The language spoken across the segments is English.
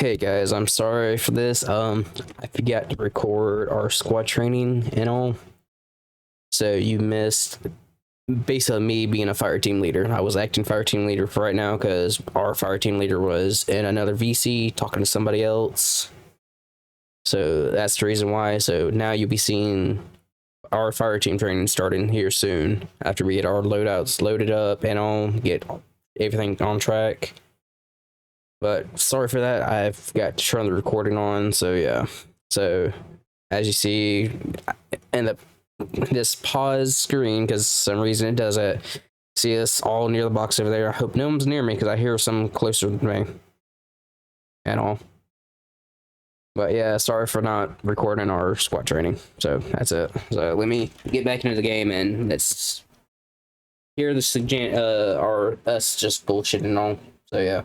Hey guys, I'm sorry for this. I forgot to record our squad training and all. So you missed basically me being a fire team leader. I was acting fire team leader for right now because our fire team leader was in another VC talking to somebody else. So that's the reason why. So now you'll be seeing our fire team training starting here soon after we get our loadouts loaded up and all, get everything on track. But sorry for that. I've got to turn the recording on. So yeah. So as you see in this pause screen, because some reason it does it. See us all near the box over there. I hope no one's near me because I hear some closer than me. At all. But yeah, sorry for not recording our squad training. So that's it. So let me get back into the game and let's hear the our us just bullshitting and all. So yeah.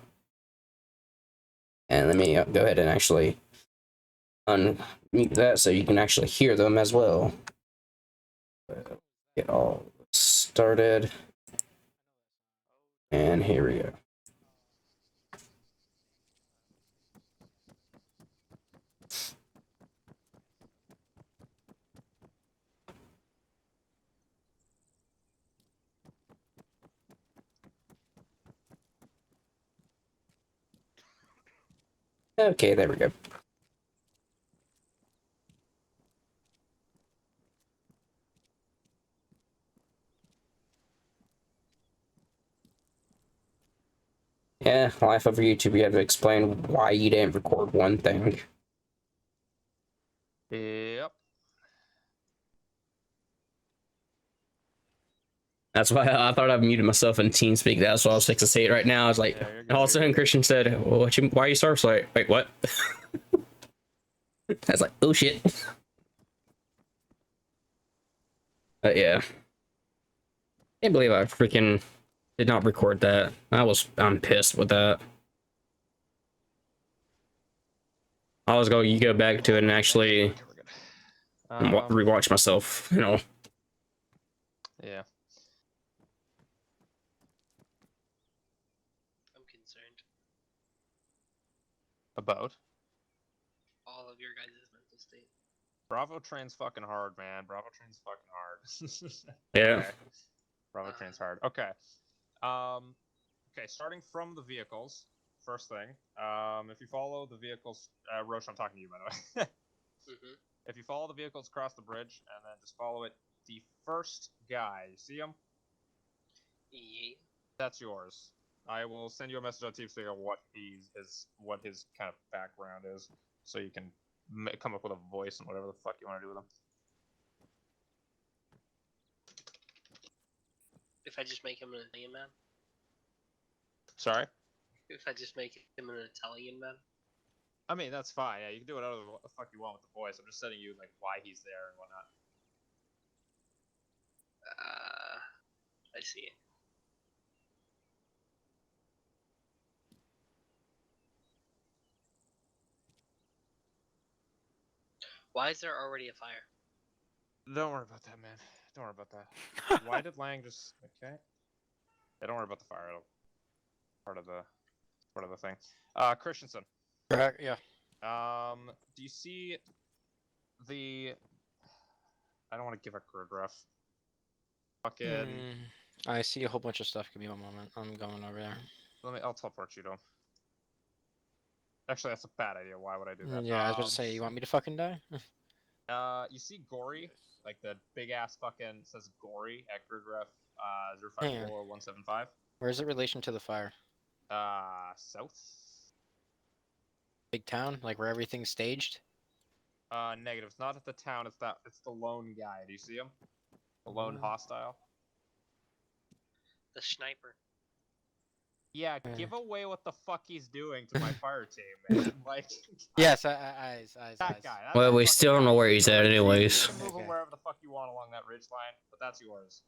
And let me go ahead and actually unmute that so you can actually hear them as well. Get all started. And here we go. Okay, there we go. Yeah, life over YouTube, you have to explain why you didn't record one thing. Yep. That's why I thought I muted myself in TeamSpeak. That's what I was fixing to say it right now. I was like, Yeah, and all of a sudden Christian said, well, why are you Star? So like, wait, what? I was like, oh shit. But yeah. Can't believe I freaking did not record that. I'm pissed with that. I was going to go back to it and actually rewatch myself, you know. Yeah. I'm concerned. About? All of your guys' mental state. Bravo trains fucking hard, man. Bravo trains fucking hard. Yeah. Okay. Bravo trains hard. Okay. Okay, starting from the vehicles. First thing. If you follow the vehicles, Roche, I'm talking to you, by the way. If you follow the vehicles across the bridge and then just follow it, the first guy, you see him? Yeah. That's yours. I will send you a message on TeamSpeak on what his kind of background is, so you can come up with a voice and whatever the fuck you want to do with him. If I just make him an Italian man? Sorry? If I just make him an Italian man? I mean, that's fine. Yeah, you can do whatever the fuck you want with the voice. I'm just sending you like why he's there and whatnot. I see. Why is there already a fire? Don't worry about that, man. Don't worry about that. Why did Lang just... Okay. Yeah, don't worry about the fire. It'll... Part of the thing. Christensen. Yeah. Do you see the... I don't want to give a grid ref. Fucking... I see a whole bunch of stuff. Give me one moment. I'm going over there. I'll teleport you to him. Actually, that's a bad idea. Why would I do that? Yeah, I was about to say, you want me to fucking die? You see Gory, like the big ass fucking says Gory at grid ref 054175. Where's the relation to the fire? South. Big town, like where everything's staged? Negative. It's not at the town. It's the lone guy. Do you see him? The lone hostile. The sniper. Yeah, give away what the fuck he's doing to my fire team, man. Like. Yes, eyes. That guy. Well, we still don't know where he's at, anyways. You can move him wherever the fuck you want along that ridge line, but that's yours.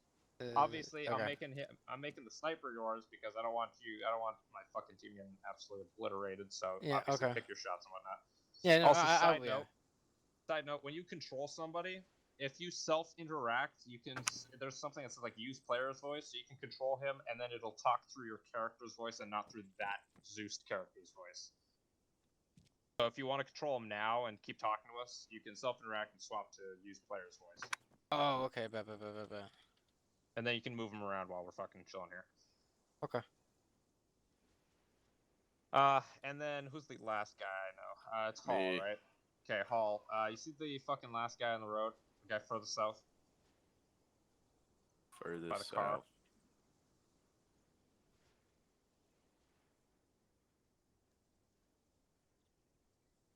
Obviously, okay. I'm making the sniper yours because I don't want my fucking team getting absolutely obliterated. So Yeah, obviously pick your shots and whatnot. Yeah, no, Also, side note, when you control somebody, if you self-interact, there's something that says like use player's voice, so you can control him, and then it'll talk through your character's voice and not through that Zeus character's voice. So if you want to control them now and keep talking to us, you can self-interact and swap to use player's voice. Oh, okay. Bet. And then you can move them around while we're fucking chilling here. Okay. And then who's the last guy I know? It's Hall, Me. right? Okay, Hall. You see the fucking last guy on the road? The guy further south? Further By the car. south.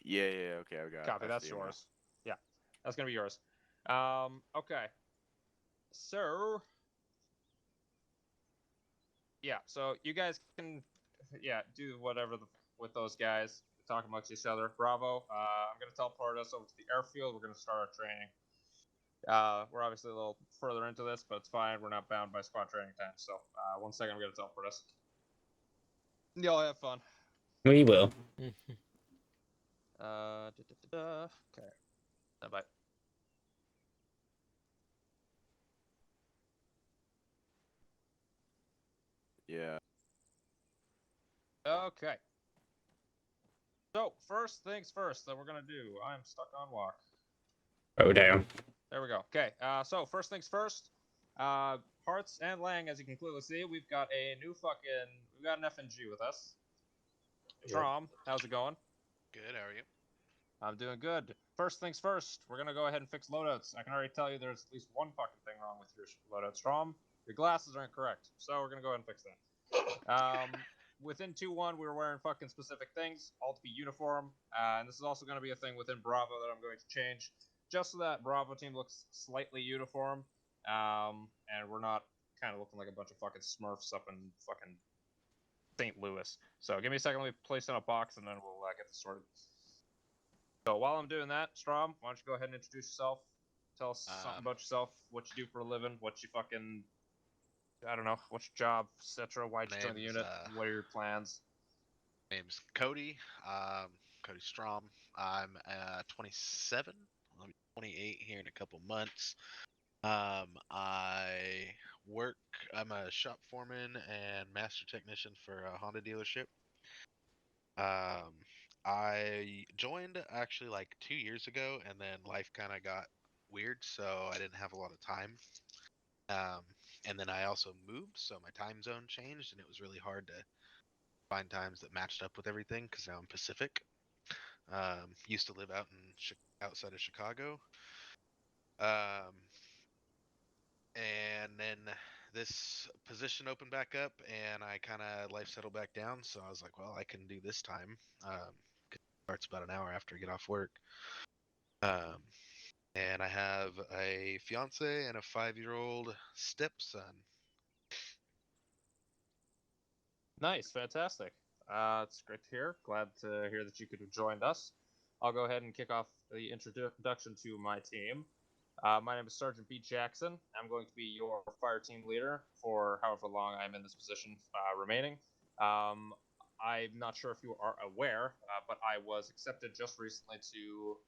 Yeah, okay, I got Copy, it. that's yours. Yeah, that's gonna be yours. Okay. So, yeah, so you guys can, do whatever with those guys. Talk amongst each other. Bravo. I'm gonna teleport us over to the airfield. We're gonna start our training. We're obviously a little further into this, but it's fine. We're not bound by squad training time. So, 1 second, I'm gonna teleport us. Y'all have fun. We will. Okay. Bye. Yeah. Okay. So, first things first that we're gonna do. I'm stuck on walk. Oh, damn. There we go. Okay. So first things first. Hearts and Lang, as you can clearly see, we've got an FNG with us. Trom, how's it going? Good, how are you? I'm doing good. First things first, we're gonna go ahead and fix loadouts. I can already tell you there's at least one fucking thing wrong with your loadouts, Trom. Your glasses aren't correct, so we're gonna go ahead and fix that. Within 2-1, we were wearing fucking specific things, all to be uniform, and this is also going to be a thing within Bravo that I'm going to change, just so that Bravo team looks slightly uniform, and we're not kind of looking like a bunch of fucking Smurfs up in fucking St. Louis. So give me a second, let me place in a box, and then we'll get this sorted. So while I'm doing that, Strom, why don't you go ahead and introduce yourself? Tell us something about yourself, what you do for a living, what you fucking... I don't know, what's your job, etc. Why'd you join the unit? What are your plans? My name's Cody. Cody Strom. I'm 27. I'll be 28 here in a couple months. I work. I'm a shop foreman and master technician for a Honda dealership. I joined actually like 2 years ago, and then life kind of got weird, so I didn't have a lot of time. And then I also moved, so my time zone changed, and it was really hard to find times that matched up with everything because now I'm Pacific. Used to live out in outside of Chicago. And then this position opened back up, and I kind of life settled back down. So I was like, well, I can do this time. It starts about an hour after I get off work. And I have a fiance and a 5-year-old stepson. Nice, fantastic. It's great to hear. Glad to hear that you could have joined us. I'll go ahead and kick off the introduction to my team. My name is Sergeant B. Jackson. I'm going to be your fire team leader for however long I'm in this position remaining. I'm not sure if you are aware, but I was accepted just recently to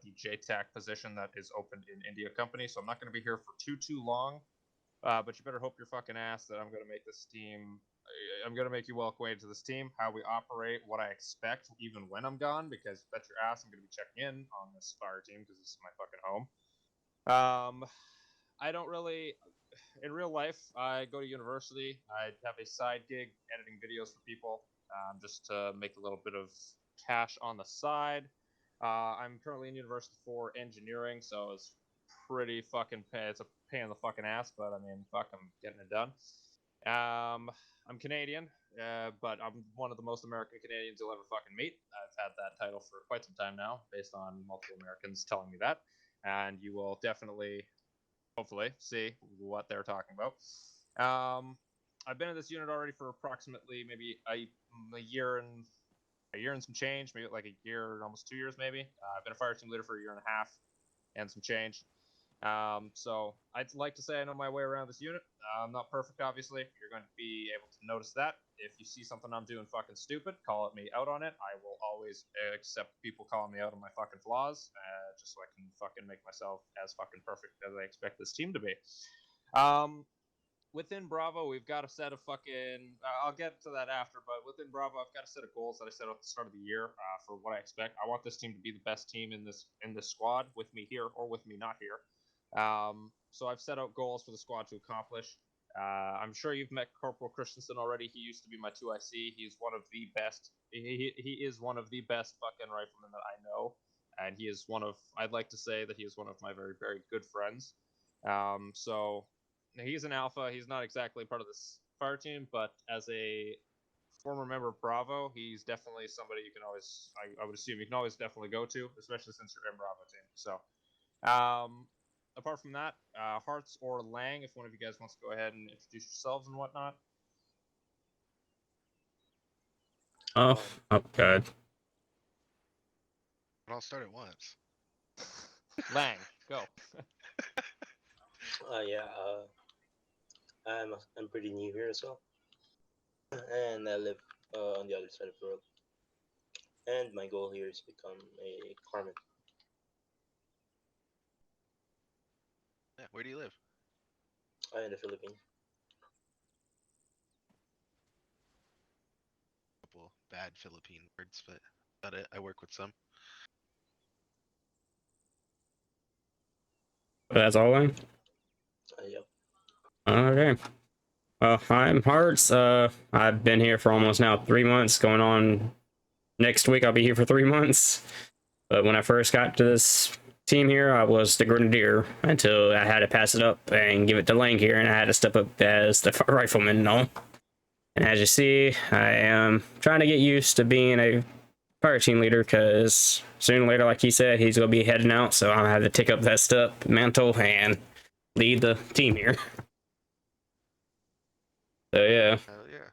the JTAC position that is opened in India Company, so I'm not going to be here for too long. But you better hope your fucking ass that I'm going to make this team. I'm going to make you well acquainted to this team, how we operate, what I expect, even when I'm gone, because bet your ass I'm going to be checking in on this fire team because this is my fucking home. I don't really, in real life, I go to university. I have a side gig editing videos for people, just to make a little bit of cash on the side. I'm currently in university for engineering, so it's pretty fucking it's a pain in the fucking ass, but I mean, fuck, I'm getting it done. I'm Canadian, but I'm one of the most American Canadians you'll ever fucking meet. I've had that title for quite some time now, based on multiple Americans telling me that, and you will definitely, hopefully, see what they're talking about. I've been in this unit already for approximately maybe a year and some change, maybe like a year, almost 2 years, maybe. I've been a fire team leader for a year and a half and some change. So I'd like to say I know my way around this unit. I'm not perfect, obviously. You're going to be able to notice that. If you see something I'm doing fucking stupid, call me out on it. I will always accept people calling me out on my fucking flaws, just so I can fucking make myself as fucking perfect as I expect this team to be. within Bravo, we've got a set of fucking. I'll get to that after, but within Bravo, I've got a set of goals that I set at the start of the year for what I expect. I want this team to be the best team in this squad, with me here or with me not here. So I've set out goals for the squad to accomplish. I'm sure you've met Corporal Christensen already. He used to be my 2IC. He's one of the best. He is one of the best fucking riflemen that I know, and he is one of. I'd like to say that he is one of my very, very good friends. So he's an alpha. He's not exactly part of this fire team, but as a former member of Bravo, he's definitely somebody you can always. I would assume you can always definitely go to, especially since you're in Bravo team. So. Apart from that, Hearts or Lang, if one of you guys wants to go ahead and introduce yourselves and whatnot. Oh, God. I'll start at once. Lang, go. I'm pretty new here as well, and I live on the other side of the world. And my goal here is to become a corpsman. Yeah, where do you live? In the Philippines. Couple bad Philippine words, but about it. I work with some. That's all then? Yep. Okay. Well, I'm Hearts. I've been here for almost now 3 months. Going on next week, I'll be here for 3 months. But when I first got to this team here, I was the Grenadier until I had to pass it up and give it to Lang here, and I had to step up as the rifleman and all. And as you see, I am trying to get used to being a fire team leader, because sooner or later, like he said, he's going to be heading out, so I'm going to have to take up that step, mantle, and lead the team here. So yeah. Hell yeah.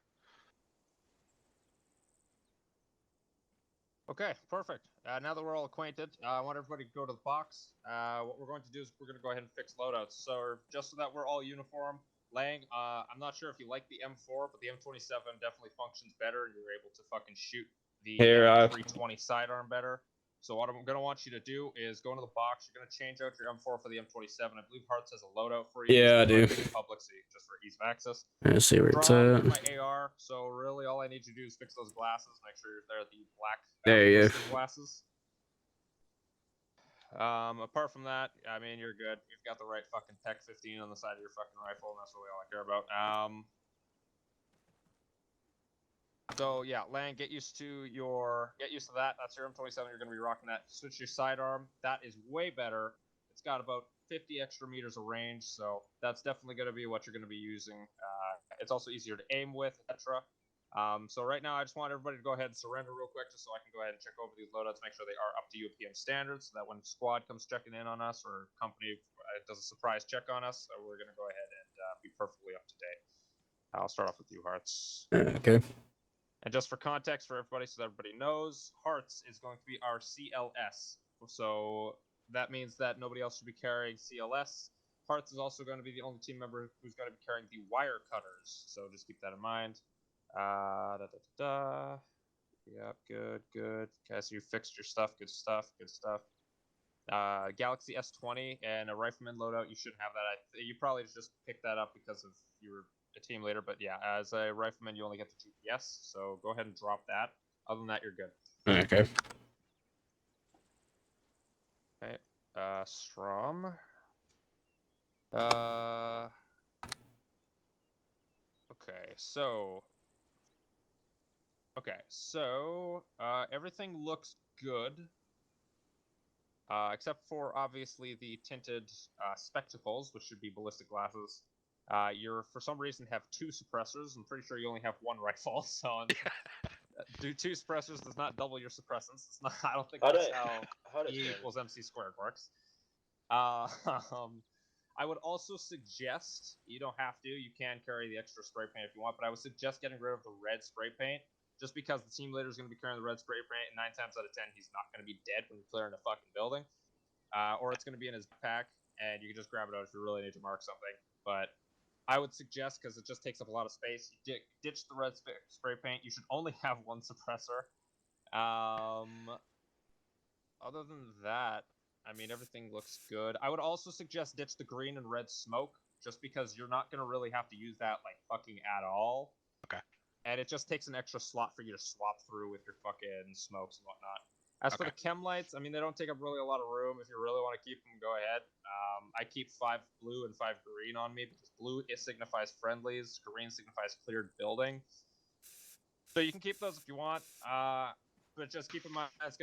Okay, perfect. Now that we're all acquainted, I want everybody to go to the box. What we're going to do is we're going to go ahead and fix loadouts. So just so that we're all uniform, Lang, I'm not sure if you like the M4, but the M27 definitely functions better, and you're able to fucking shoot the M320 sidearm better. So what I'm going to want you to do is go into the box. You're going to change out your M4 for the M27. I believe Hearts has a loadout for you. Yeah, I do. Public, so just for ease of access. Let's see where it's Draw at. my AR. So really, all I need you to do is fix those glasses. Make sure they're the black There you go. glasses. Apart from that, I mean, you're good. You've got the right fucking Tech 15 on the side of your fucking rifle, and that's really all I care about. So yeah, Lang, get used to that. That's your M27. You're gonna be rocking that. Switch your sidearm. That is way better. It's got about 50 extra meters of range, so that's definitely gonna be what you're gonna be using. It's also easier to aim with, etc. So right now, I just want everybody to go ahead and surrender real quick, just so I can go ahead and check over these loadouts, make sure they are up to UPM standards, so that when squad comes checking in on us, or company does a surprise check on us, we're gonna go ahead and be perfectly up to date. I'll start off with you, Hearts. Okay. And just for context for everybody, so that everybody knows, Hearts is going to be our CLS. So that means that nobody else should be carrying CLS. Hearts is also going to be the only team member who's going to be carrying the wire cutters. So just keep that in mind. Yep, good. Okay, so you fixed your stuff. Good stuff. Galaxy S20 and a rifleman loadout. You shouldn't have that. You probably just picked that up because of you were a team leader, but yeah, as a rifleman, you only get the GPS, so go ahead and drop that. Other than that, you're good. Okay. Okay. Strom. Okay, so everything looks good. Except for obviously the tinted spectacles, which should be ballistic glasses. You for some reason have 2 suppressors. I'm pretty sure you only have 1 rifle, so do 2 suppressors does not double your suppressants. It's not. I don't think that's how E equals MC squared works. I would also suggest, you don't have to, you can carry the extra spray paint if you want, but I would suggest getting rid of the red spray paint, just because the team leader is going to be carrying the red spray paint, and 9 times out of 10, he's not going to be dead when you're clearing a fucking building. Or it's going to be in his backpack, and you can just grab it out if you really need to mark something. But I would suggest, because it just takes up a lot of space, you ditch the red spray paint. You should only have 1 suppressor. Other than that, I mean, everything looks good. I would also suggest ditch the green and red smoke. just because you're not gonna really have to use that like fucking at all. Okay. And it just takes an extra slot for you to swap through with your fucking smokes and whatnot. As for the chem lights, I mean, they don't take up really a lot of room. If you really want to keep them, go ahead. I keep 5 blue and 5 green on me because blue it signifies friendlies, green signifies cleared building. So you can keep those if you want, but just keep in mind it's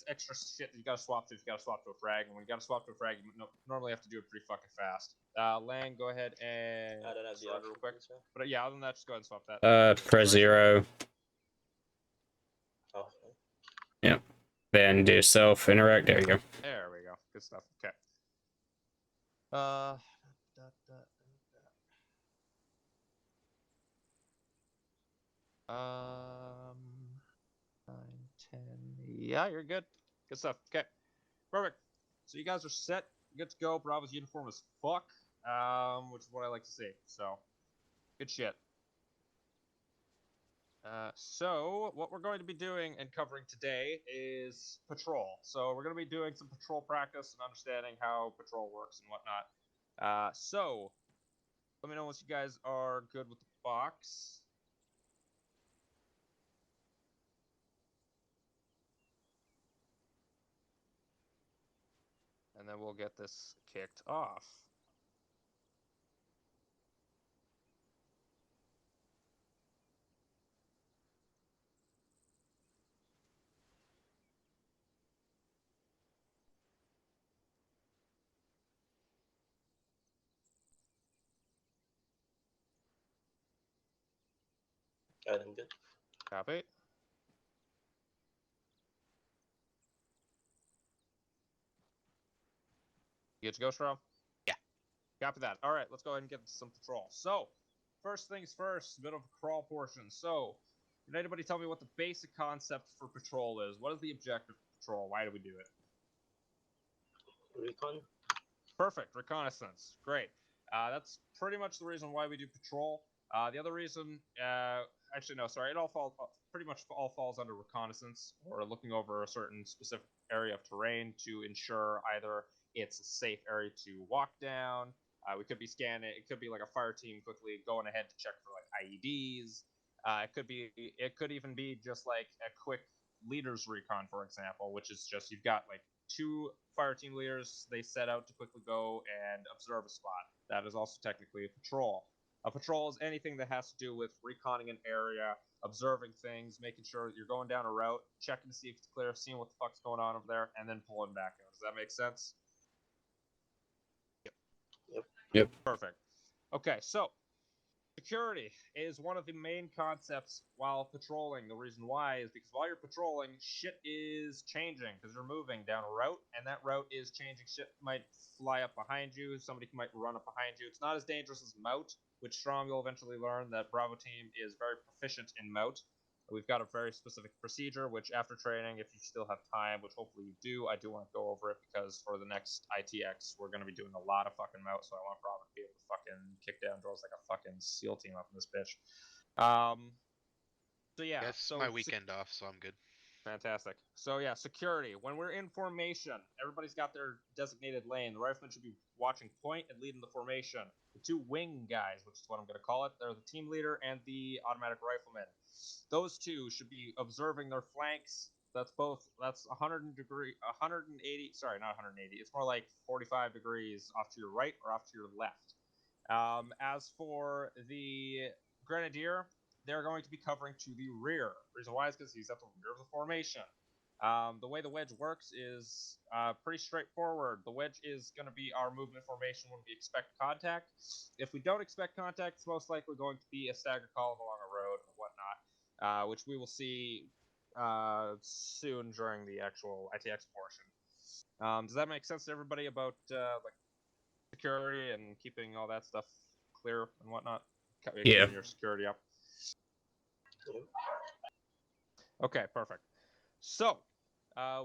extra shit that you gotta swap to. You gotta swap to a frag, and when you gotta swap to a frag, you normally have to do it pretty fucking fast. Lang, go ahead and I don't have the start it real option, quick. so. But yeah, other than that, just go ahead and swap that. Press 0, Oh, okay. then do self interact. There you go. There we go. Good stuff. Okay. 9, 10. Yeah, you're good. Good stuff. Okay. Perfect. So you guys are set. Good to go. Bravo's uniform is fuck, which is what I like to see. So, good shit. So what we're going to be doing and covering today is patrol. So we're going to be doing some patrol practice and understanding how patrol works and whatnot. So let me know once you guys are good with the box. And then we'll get this kicked off. Alright, I'm good. Copy. You good to go, Shroud? Yeah. Copy that. All right, let's go ahead and get into some patrol. So, first things first, a bit of a crawl portion. So, can anybody tell me what the basic concept for patrol is? What is the objective of patrol? Why do we do it? Recon? Perfect. Reconnaissance. Great. That's pretty much the reason why we do patrol. The other reason, actually, no, sorry, it all falls pretty much all falls under reconnaissance or looking over a certain specific area of terrain to ensure either it's a safe area to walk down. We could be scanning. It could be like a fire team quickly going ahead to check for like IEDs. It could even be just like a quick leaders recon, for example, which is just you've got like 2 fire team leaders. They set out to quickly go and observe a spot. That is also technically a patrol. A patrol is anything that has to do with reconning an area, observing things, making sure that you're going down a route, checking to see if it's clear, seeing what the fuck's going on over there, and then pulling back out. Does that make sense? Yep. Perfect. Okay, so security is one of the main concepts while patrolling. The reason why is because while you're patrolling, shit is changing because you're moving down a route, and that route is changing. Shit might fly up behind you. Somebody might run up behind you. It's not as dangerous as Moat, which Strong will eventually learn that Bravo team is very proficient in Moat. We've got a very specific procedure, which after training, if you still have time, which hopefully you do, I do want to go over it because for the next ITX, we're going to be doing a lot of fucking Moat, so I want Bravo to be able to fucking kick down doors like a fucking SEAL team up in this bitch. So yeah. That's my weekend off, so I'm good. Fantastic. So yeah, security. When we're in formation, everybody's got their designated lane. The rifleman should be watching point and leading the formation. The 2 wing guys, which is what I'm going to call it, they're the team leader and the automatic rifleman. Those 2 should be observing their flanks. That's 180, sorry, not 180. It's more like 45 degrees off to your right or off to your left. As for the grenadier, they're going to be covering to the rear. Reason why is because he's at the rear of the formation. The way the wedge works is pretty straightforward. The wedge is going to be our movement formation when we expect contact. If we don't expect contact, it's most likely going to be a staggered column along a road or whatnot, which we will see soon during the actual ITX portion. Does that make sense to everybody about like security and keeping all that stuff clear and whatnot? Yeah. Keeping your security up. Okay, perfect. So,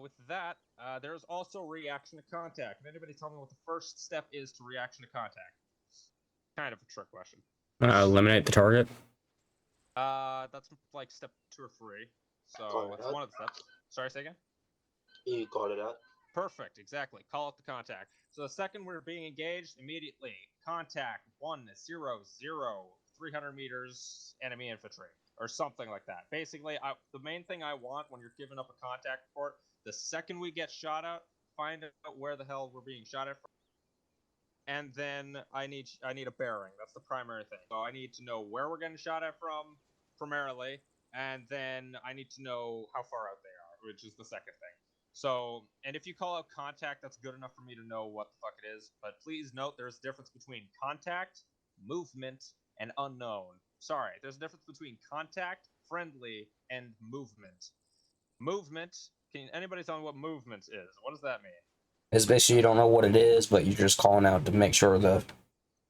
with that, there's also reaction to contact. Can anybody tell me what the first step is to reaction to contact? Kind of a trick question. Eliminate the target. That's like step 2 or 3. So it's one of the steps. Sorry, say again? You called it out. Perfect, exactly. Call it the contact. So the second we're being engaged, immediately contact 100, 300 meters, enemy infantry, or something like that. Basically, the main thing I want when you're giving up a contact report, the second we get shot at, find out where the hell we're being shot at from. And then I need a bearing. That's the primary thing. So I need to know where we're getting shot at from, primarily, and then I need to know how far out they are, which is the second thing. So, and if you call out contact, that's good enough for me to know what the fuck it is. But please note there's a difference between contact, movement, and unknown. Sorry, there's a difference between contact, friendly, and movement. Movement. Can anybody tell me what movement is? What does that mean? It's basically you don't know what it is, but you're just calling out to make sure the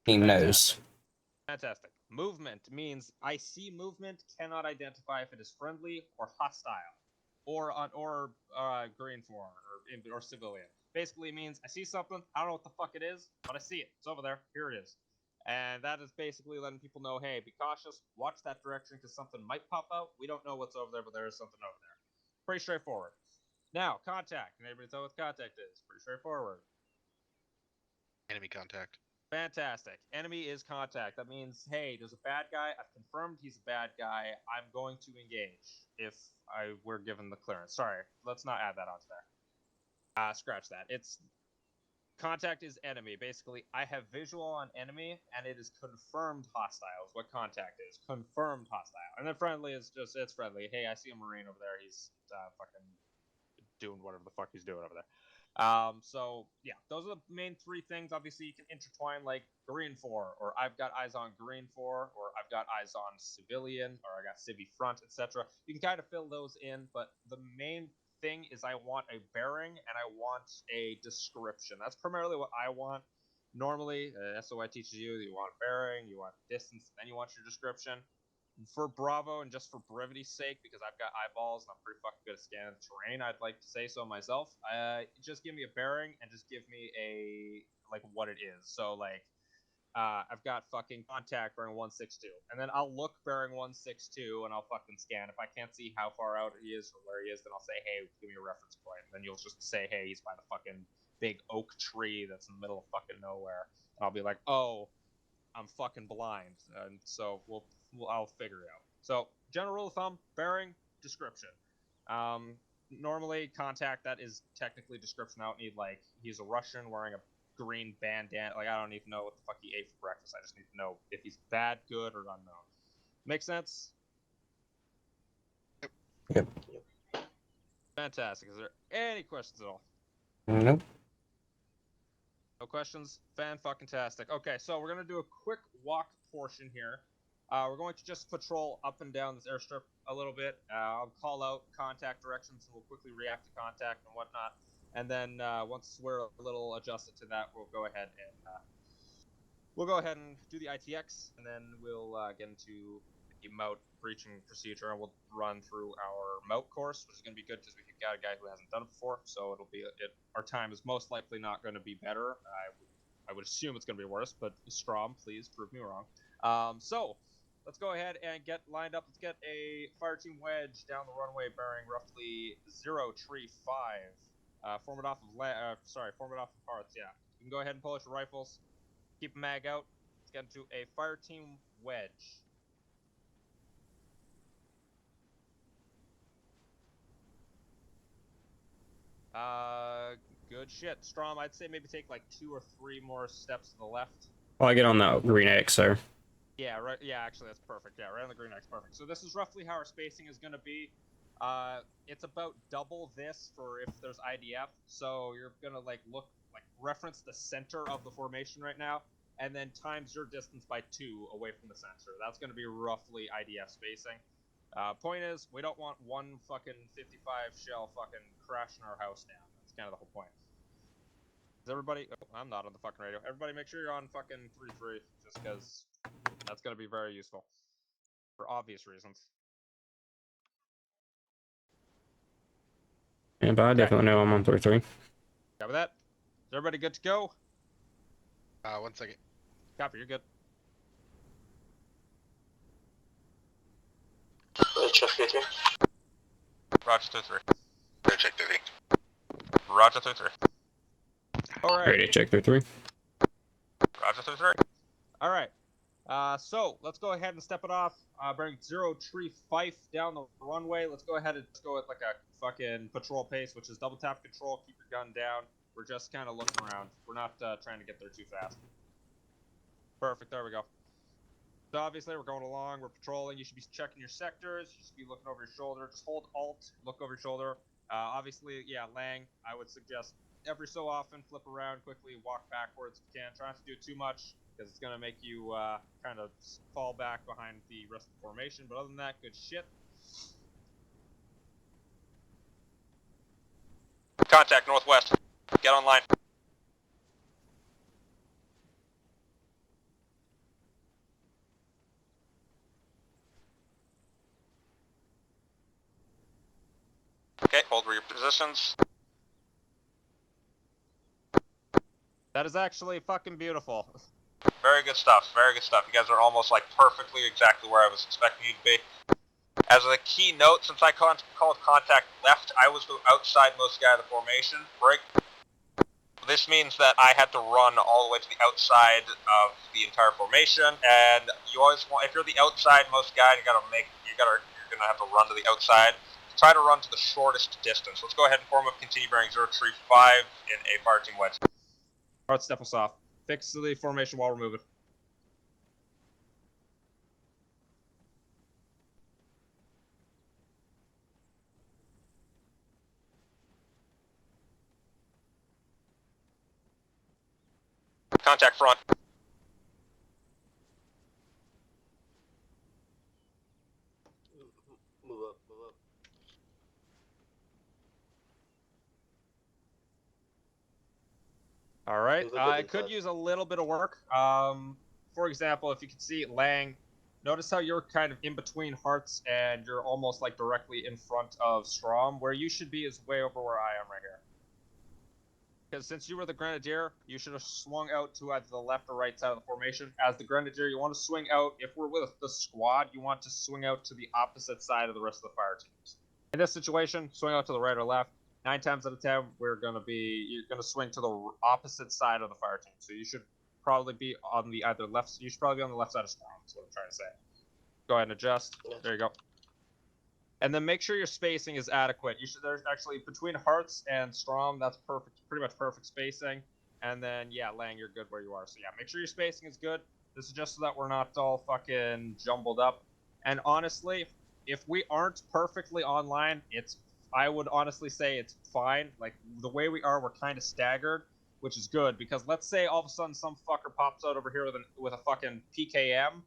team knows. Fantastic. Movement means I see movement, cannot identify if it is friendly or hostile, or green for or civilian. Basically means I see something, I don't know what the fuck it is, but I see it. It's over there. Here it is. And that is basically letting people know, hey, be cautious, watch that direction because something might pop out. We don't know what's over there, but there is something over there. Pretty straightforward. Now, contact. Can anybody tell what contact is? Pretty straightforward. Enemy contact. Fantastic. Enemy is contact. That means, hey, there's a bad guy. I've confirmed he's a bad guy. I'm going to engage if we're given the clearance. Sorry, let's not add that onto there. Scratch that. It's contact is enemy. Basically, I have visual on enemy, and it is confirmed hostile. Is what contact is. Confirmed hostile. And then friendly is just it's friendly. Hey, I see a Marine over there. He's fucking doing whatever the fuck he's doing over there. So yeah, those are the main three things. Obviously, you can intertwine like green for, or I've got eyes on green for, or I've got eyes on civilian, or I got civvy front, etc. You can kind of fill those in, but the main thing is I want a bearing and I want a description. That's primarily what I want. Normally, SOI teaches you that you want a bearing, you want distance, and then you want your description. For Bravo and just for brevity's sake, because I've got eyeballs and I'm pretty fucking good at scanning the terrain, I'd like to say so myself. Just give me a bearing and just give me a like what it is. So like, I've got fucking contact bearing 162, and then I'll look bearing 162 and I'll fucking scan. If I can't see how far out he is from where he is, then I'll say, hey, give me a reference point. And then you'll just say, hey, he's by the fucking big oak tree that's in the middle of fucking nowhere. And I'll be like, oh, I'm fucking blind, and so I'll figure it out. So general rule of thumb: bearing, description. Normally contact, that is technically description. I don't need like he's a Russian wearing a green bandana. Like I don't need to know what the fuck he ate for breakfast. I just need to know if he's bad, good, or unknown. Make sense? Yep. Fantastic. Is there any questions at all? Nope. No questions? Fan-fucking-tastic. Okay, so we're going to do a quick walk portion here. We're going to just patrol up and down this airstrip a little bit. I'll call out contact directions, and we'll quickly react to contact and whatnot. And then once we're a little adjusted to that, we'll go ahead and do the ITX, and then we'll get into the moat breaching procedure, and we'll run through our moat course, which is going to be good because we've got a guy who hasn't done it before, so it'll be our time is most likely not going to be better. I would assume it's going to be worse, but Strom, please prove me wrong. So let's go ahead and get lined up. Let's get a FireTeam wedge down the runway bearing roughly 035. Form it off of hearts. Yeah, you can go ahead and polish your rifles. Keep a mag out. Let's get into a FireTeam wedge. Good shit. Strom, I'd say maybe take like 2 or 3 more steps to the left. Well, I get on the green X, sir. Yeah, right. Yeah, actually, that's perfect. Yeah, right on the green X, perfect. So this is roughly how our spacing is going to be. It's about double this for if there's IDF. So you're gonna reference the center of the formation right now, and then times your distance by 2 away from the center. That's gonna be roughly IDF spacing. Point is, we don't want one fucking 55 shell fucking crashing our house down. That's kind of the whole point. Is everybody? Oh, I'm not on the fucking radio. Everybody, make sure you're on fucking 3-3, just because that's gonna be very useful for obvious reasons. Yeah, but I definitely know I'm on 3-3. Copy that. Is everybody good to go? 1 second. Copy, you're good. Check it here. Roger, 2-3. Check 30. Roger 3-3. All right. Ready, check 3-3. Roger 3-3. All right. So let's go ahead and step it off. Bring 0-3 Fife down the runway. Let's go ahead and go at like a fucking patrol pace, which is double tap control. Keep your gun down. We're just kind of looking around. We're not trying to get there too fast. Perfect. There we go. So obviously we're going along. We're patrolling. You should be checking your sectors. You should be looking over your shoulder. Just hold Alt. Look over your shoulder. Obviously, yeah, Lang. I would suggest every so often flip around quickly, walk backwards if you can. Try not to do it too much, because it's going to make you kind of fall back behind the rest of the formation. But other than that, good shit. Contact northwest. Get online. Okay, hold your positions. That is actually fucking beautiful. Very good stuff, very good stuff. You guys are almost like perfectly exactly where I was expecting you to be. As a key note, since I called contact left, I was the outsidemost guy of the formation. Break. This means that I had to run all the way to the outside of the entire formation, and you always want, if you're the outsidemost guy, you're gonna have to run to the outside. Try to run to the shortest distance. Let's go ahead and form up, continue bearing 0-3-5 in a fire team wedge. Alright, step us off. Fix the formation while we're moving. Contact front. Move up, move up. All right. Move a bit I in could front. use a little bit of work. For example, if you can see Lang, notice how you're kind of in between Hearts and you're almost like directly in front of Strom. Where you should be is way over where I am right here. Because since you were the Grenadier, you should have swung out to either the left or right side of the formation. As the Grenadier, you want to swing out. If we're with the squad, you want to swing out to the opposite side of the rest of the fire teams. In this situation, swing out to the right or left. 9 times out of 10, you're gonna swing to the opposite side of the fire team. So you should probably be on the either left. You should probably be on the left side of Strom. That's what I'm trying to say. Go ahead and adjust. There you go. And then make sure your spacing is adequate. There's actually between Hearts and Strom, that's perfect, pretty much perfect spacing. And then yeah, Lang, you're good where you are. So yeah, make sure your spacing is good. This is just so that we're not all fucking jumbled up. And honestly, if we aren't perfectly online, I would honestly say it's fine. Like the way we are, we're kind of staggered, which is good because let's say all of a sudden some fucker pops out over here with a fucking PKM.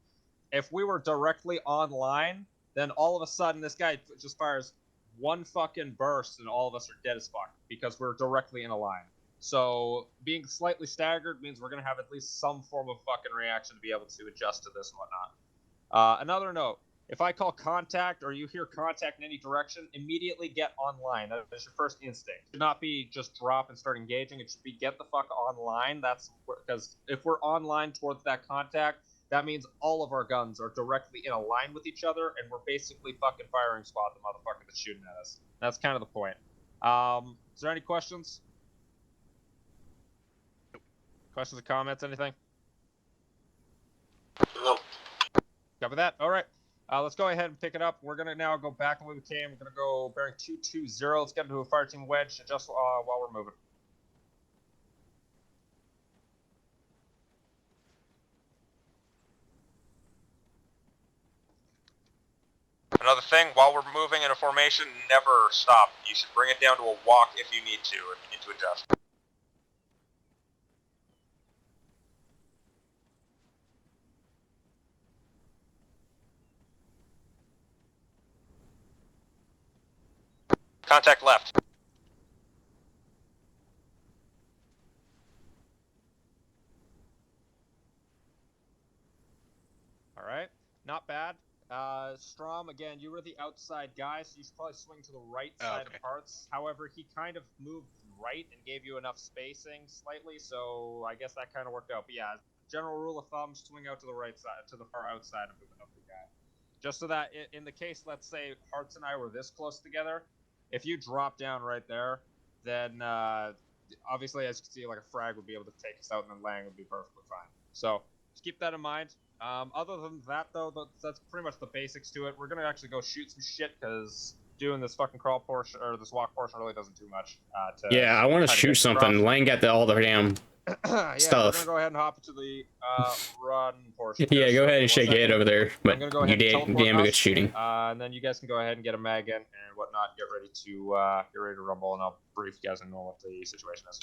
If we were directly online, then all of a sudden this guy just fires one fucking burst and all of us are dead as fuck because we're directly in a line. So being slightly staggered means we're going to have at least some form of fucking reaction to be able to adjust to this and whatnot. Another note, if I call contact or you hear contact in any direction, immediately get online. That is your first instinct. It should not be just drop and start engaging. It should be get the fuck online. That's because if we're online towards that contact, that means all of our guns are directly in a line with each other, and we're basically fucking firing squad the motherfucker that's shooting at us. That's kind of the point. Is there any questions? Questions or comments, anything? No. Copy that. All right. Let's go ahead and pick it up. We're going to now go back the way we came. We're going to go bearing 220. Let's get into a fire team wedge just while we're moving. Another thing, while we're moving in a formation, never stop. You should bring it down to a walk if you need to, if you need to adjust. Contact left. All right, not bad. Strom, again, you were the outside guy, so you should probably swing to the right side of Hearts. However, he kind of moved right and gave you enough spacing slightly, so I guess that kind of worked out. But yeah, general rule of thumb, swing out to the right side, to the far outside of the guy. Just so that in the case, let's say Hearts and I were this close together, if you drop down right there, then obviously, as you can see, like a frag would be able to take us out, and then Lang would be perfectly fine. So just keep that in mind. Other than that, though, that's pretty much the basics to it. We're gonna actually go shoot some shit because doing this fucking crawl portion or this walk portion really doesn't do much. Yeah, I want to try to shoot get something. across. Lang got all the damn Yeah, stuff. we're gonna go ahead and hop into the run portion. Yeah, here, go so ahead and one shake your head second. over there. I'm But gonna go you ahead and did teleport damn good us, shooting. and then you guys can go ahead and get a mag in and whatnot. Get ready to rumble, and I'll brief you guys and know what the situation is.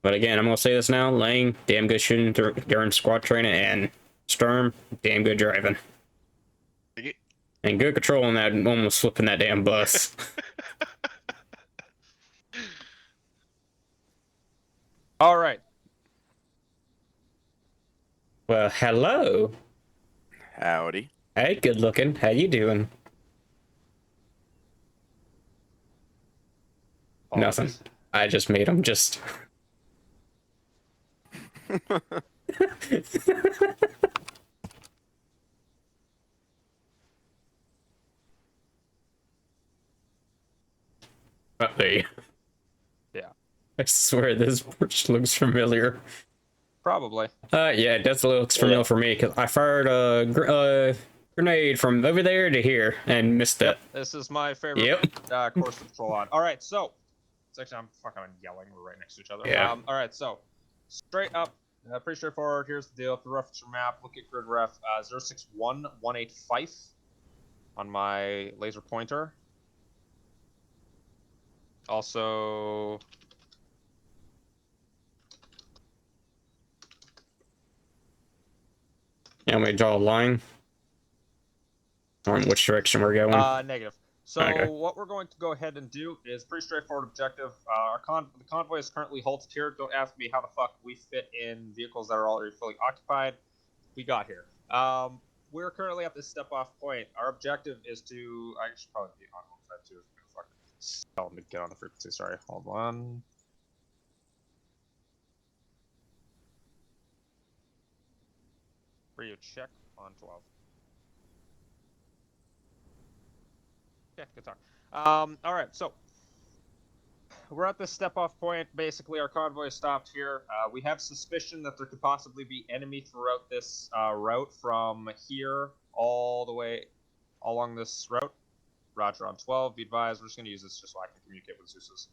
But again, I'm gonna say this now: Lang, damn good shooting during squad training, and Sturm, damn good driving, and good control on that, almost flipping that damn bus. All right. Well, hello. Howdy. Hey, good looking. How you doing? Nothing. I just made him just. Oh, there you. Yeah. I swear this bridge looks familiar. Probably. Yeah, it does looks familiar for me because I fired a grenade from over there to here and missed it. This is my favorite course to patrol on. All right, so it's actually I'm fucking yelling. We're right next to each other. Yeah. All right, so straight up, pretty straightforward. Here's the deal. If you reference your map, look at grid ref 061185 on my laser pointer. Also. Yeah, I'm gonna draw a line on which direction we're going. Negative. So Okay. what we're going to go ahead and do is pretty straightforward objective. The convoy is currently halted here. Don't ask me how the fuck we fit in vehicles that are already fully occupied. We got here. We're currently at this step-off point. Our objective is to... I should probably be on one side too. Tell them to get on the frequency. Sorry, hold on. Rio check on 12. Yeah, good talk. All right, so we're at this step-off point. Basically, our convoy is stopped here. We have suspicion that there could possibly be enemy throughout this route from here all the way along this route. Roger on 12. Be advised, we're just going to use this just so I can communicate with Zeus's.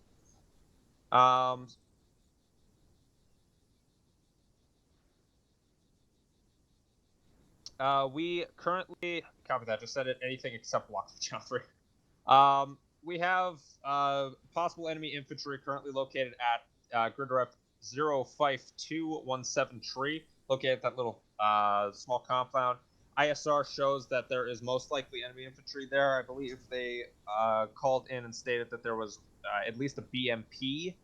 We currently, copy that, just said it, anything except block the Joffrey. We have possible enemy infantry currently located at grid ref 052173, located at that little small compound. ISR shows that there is most likely enemy infantry there. I believe they called in and stated that there was at least a BMP.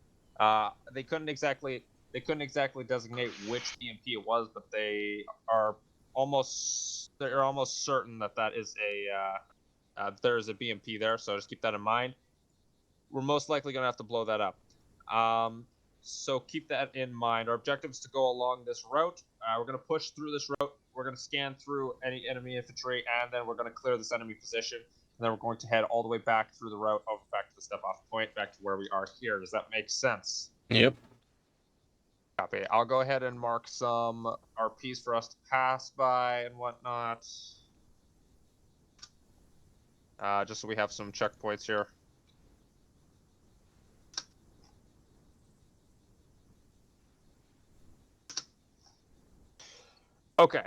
They couldn't exactly designate which BMP it was, but they are almost certain that that is there is a BMP there, so just keep that in mind. We're most likely going to have to blow that up. So keep that in mind. Our objective is to go along this route. We're going to push through this route. We're going to scan through any enemy infantry, and then we're going to clear this enemy position. And then we're going to head all the way back through the route, back to the step-off point, back to where we are here. Does that make sense? Yep. Copy. I'll go ahead and mark some RPs for us to pass by and whatnot. Just so we have some checkpoints here. Okay.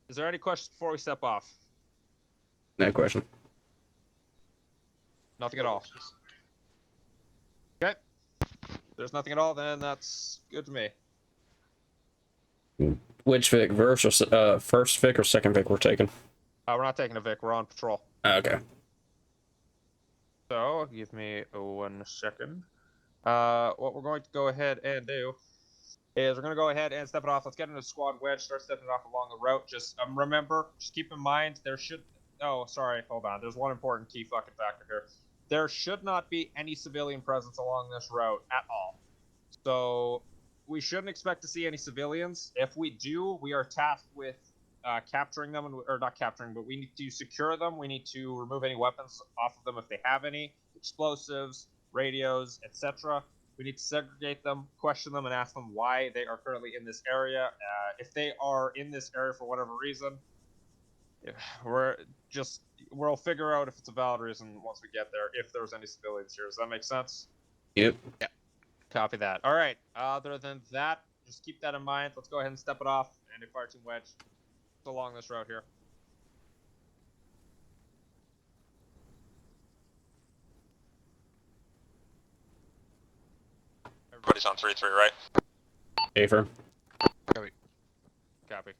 Is there any questions before we step off? No question. Nothing at all. Okay. If there's nothing at all, then that's good to me. Which Vic, first Vic or second Vic we're taking? We're not taking a Vic. We're on patrol. Okay. So, give me 1 second. What we're going to go ahead and do is we're going to go ahead and step it off. Let's get into squad wedge, start stepping it off along the route. Just remember, just keep in mind, there should... Oh, sorry, hold on. There's one important key fucking factor here. There should not be any civilian presence along this route at all. So, we shouldn't expect to see any civilians. If we do, we are tasked with capturing them, or not capturing, but we need to secure them. We need to remove any weapons off of them if they have any, explosives, radios, etc. We need to segregate them, question them, and ask them why they are currently in this area. If they are in this area for whatever reason, we'll figure out if it's a valid reason once we get there. If there's any civilians here, does that make sense? Yep. Copy that. All right. Other than that, just keep that in mind. Let's go ahead and step it off and fire team wedge along this route here. Everybody's on 3-3, right? Safer. Copy.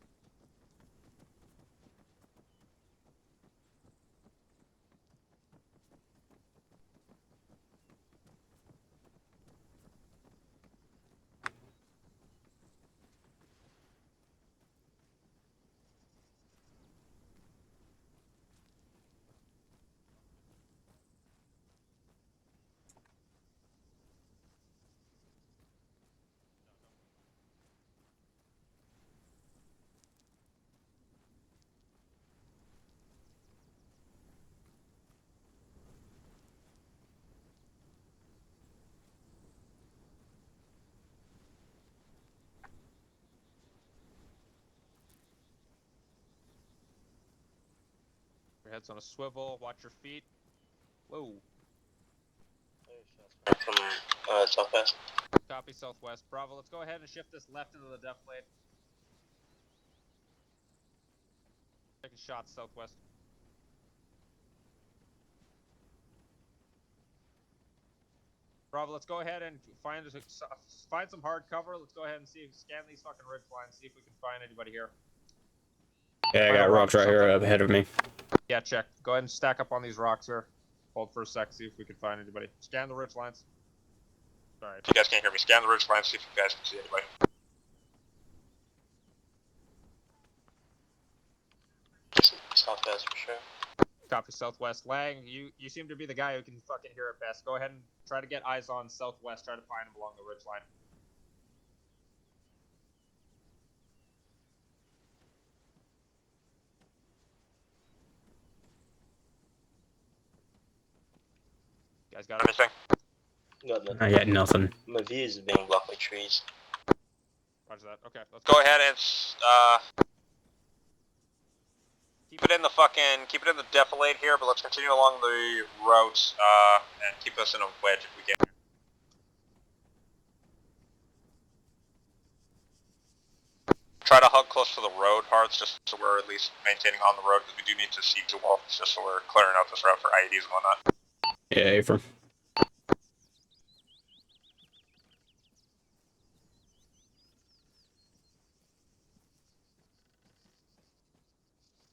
Your head's on a swivel. Watch your feet. Whoa. From southwest. Copy southwest. Bravo. Let's go ahead and shift this left into the defilade. Taking shots southwest. Bravo. Let's go ahead and find some hard cover. Let's go ahead and scan these fucking ridge lines. See if we can find anybody here. Yeah, I got rocks right here up ahead of me. Yeah, check. Go ahead and stack up on these rocks here. Hold for a sec. See if we can find anybody. Scan the ridge lines. Sorry. If you guys can't hear me, scan the ridge line, see if you guys can see anybody. Southwest for sure. Copy southwest. Lang, you seem to be the guy who can fucking hear it best. Go ahead and try to get eyes on southwest. Try to find him along the ridge line. You guys got Anything? Got nothing. Not yet, nothing. My view is being blocked by trees. Roger that. Okay, let's Go ahead and keep it in the defilade here, but let's continue along the route and keep us in a wedge if we can. Try to hug close to the road, Hearts, just so we're at least maintaining on the road, because we do need to siege the wall, just so we're clearing out this route for IEDs and whatnot. Yeah, Affirm.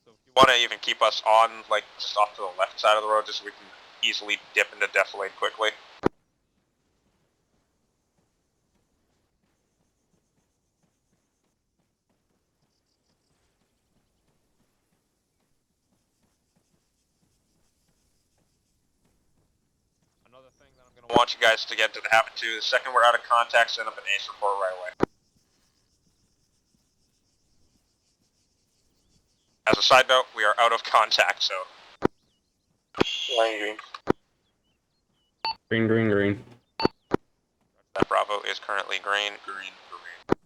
So if you Want to even keep us on, like, just off to the left side of the road, just so we can easily dip into defilade quickly. another thing that I'm I gonna want you guys to get to the habit too. The second we're out of contact, send up an ace report right away. As a side note, we are out of contact, so. Line green. Green, green, green. That Bravo is currently green, green, green.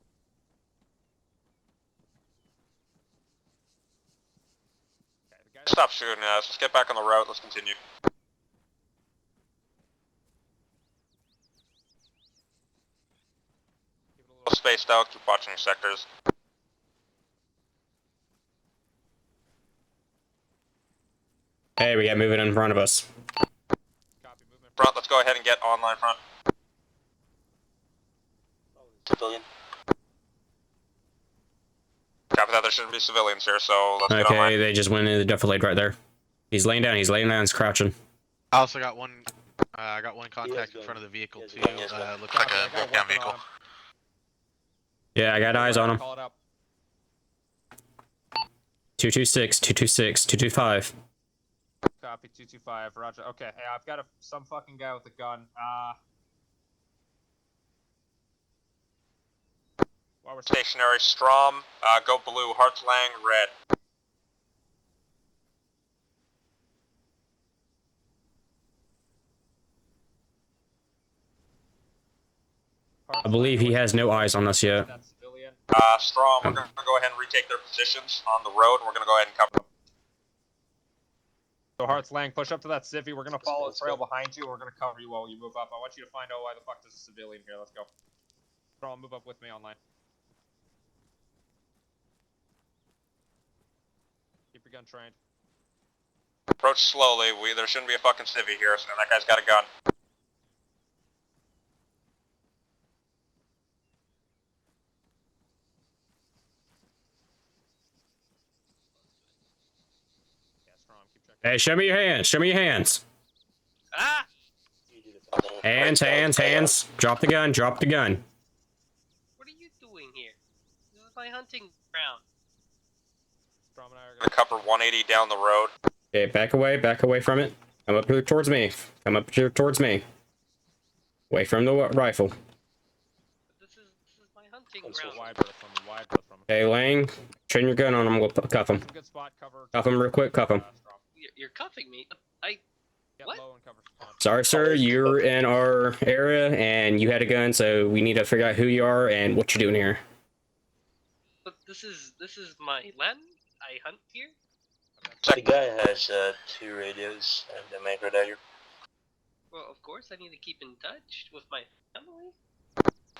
Okay, the guys Stop shooting at us. Let's get back on the road. Let's continue. keep it a little Spaced out. Keep watching your sectors. Hey, we got moving in front of us. copy movement. Front. Let's go ahead and get online front. Civilian. Copy that. There shouldn't be civilians here, so let's get Okay, online. they just went into the defilade right there. He's laying down, he's crouching. I also got one. I got one contact in going. front of the vehicle He is too. going, he is going. Looks like Copy, I a got broke down weapon vehicle. on him. Yeah, I got eyes on him. Call it up. 226, 226, 225. Copy 225. Roger. Okay, hey, I've got some fucking guy with a gun. While we're Stationary, Strom, go blue, Hartslang, red. I believe he has no eyes on us yet. That civilian. Strom, we're going to go ahead and retake their positions on the road, and we're going to go ahead and cover them. So Hartslang, push up to that civvy. We're going to follow the trail behind you, and we're going to cover you while you move up. I want you to find out why the fuck there's a civilian here. Let's go. Strom, move up with me online. Keep your gun trained. Approach slowly. There shouldn't be a fucking civvy here, and that guy's got a gun. Yeah, Strom, keep checking. Hey, show me your hands. Show me your hands. Ah! Hands. Drop the gun. Drop the gun. What are you doing here? This is my hunting ground. Strom and I are We're going to cover 180 down the road. Okay, back away from it. Come up here towards me. Come up here towards me. Away from the rifle. But this is my hunting I'm so ground. wide berth from him, wide berth from him. Okay, Lang, train your gun on him. We'll cuff him. That's a good spot, cover. Cuff him real quick. Cuff him. Strom. You're cuffing me. Get What? low and cover Strom. Sorry, sir. You're in our area and you had a gun, so we need to figure out who you are and what you're doing here. But this is my land. I hunt here. The guy has 2 radios and a micro dagger. Well, of course I need to keep in touch with my family.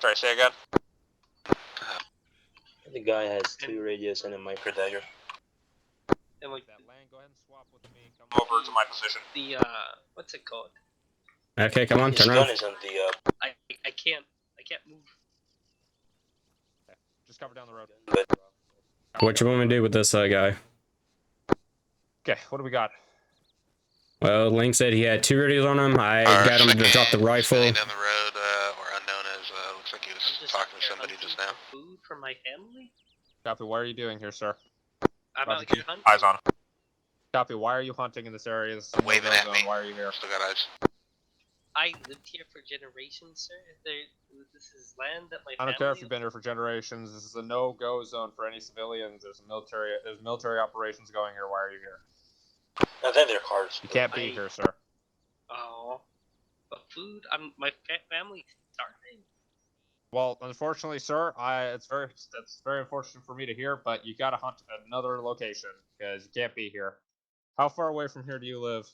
Sorry, say again? The guy has 2 radios and a micro dagger. And like That land, go ahead and swap with me. Come Over to my position. the what's it called? Okay, come on, His turn gun around. is on the I can't move. Just cover down the road. but What you want me to do with this guy? Okay, what do we got? Well, Lang said he had 2 radios on him. I got him to drop the rifle. Down the road, or unknown as, looks like he I'm was just talking out to here somebody hunting just now. for food for my family. Copy, what are you doing here, sir? I'm Roger, out keep here hunting. Eyes on him. Copy, why are you hunting in this area? This is a Waving no-go at zone. me. Why are you here? Still got eyes. I lived here for generations, sir. This is land that my I don't family. care if you've been here for generations. This is a no-go zone for any civilians. There's military operations going here. Why are you here? I think they're cars. You can't be here, sir. Oh, but food. My family's starving. Well, unfortunately, sir, that's very unfortunate for me to hear, but you gotta hunt at another location because you can't be here. How far away from here do you live?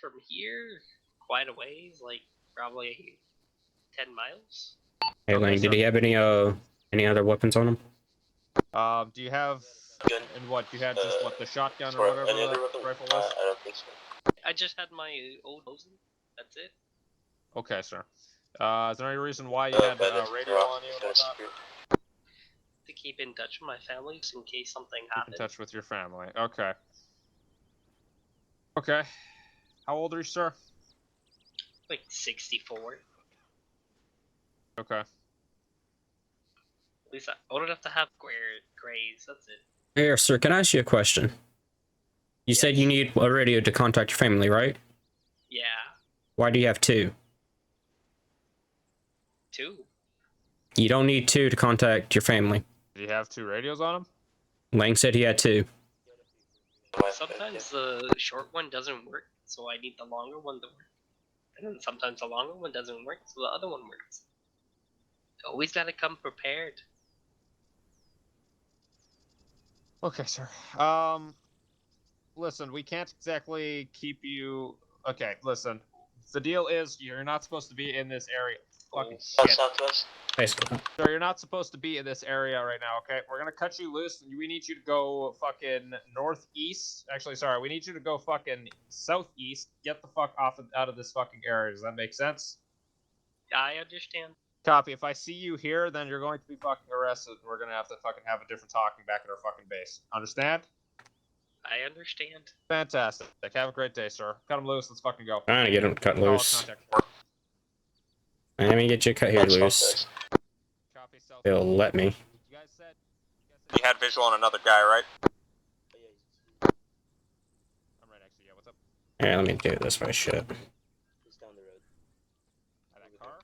From here, quite a ways, like probably 10 miles. Hey, Lang, did he have any other weapons on him? Do you have Gun. and what you had just what the shotgun or Or whatever any other that weapon? rifle was? I don't think so. I just had my old Mosin. That's it. Okay, sir. Is there any reason why you had But it's radio rough, on you and kinda whatnot? secure. To keep in touch with my family just in case something Keep in happens. touch with your family. Okay. Okay. How old are you, sir? Like 64. Okay. At least old enough to have grays. That's it. Here, sir, can I ask you a question? You said you need a radio to contact your family, right? Yeah. Why do you have 2? 2. You don't need 2 to contact your family. Do you have 2 radios on him? Lang said he had 2. Sometimes the short one doesn't work, so I need the longer one to work. And then sometimes the longer one doesn't work, so the other one works. Always gotta come prepared. Okay, sir. Listen, we can't exactly keep you. Okay, listen. The deal is you're not supposed to be in this area. Fucking Down shit. southwest. Basically. Sir, you're not supposed to be in this area right now, okay? We're gonna cut you loose, and we need you to go fucking northeast. Actually, sorry, we need you to go fucking southeast. Get the fuck out of this fucking area. Does that make sense? I understand. Copy. If I see you here, then you're going to be fucking arrested, and we're gonna have to fucking have a different talking back at our fucking base. Understand? I understand. Fantastic. Have a great day, sir. Cut him loose. Let's fucking go. Trying to get him cut Call loose. contact. Let me get you cut here Down loose. southwest. Copy. South. He'll let me. You guys said. You had visual on another guy, right? I'm right next to you. What's up? Here, let me do this for shit. He's down the road. At that car?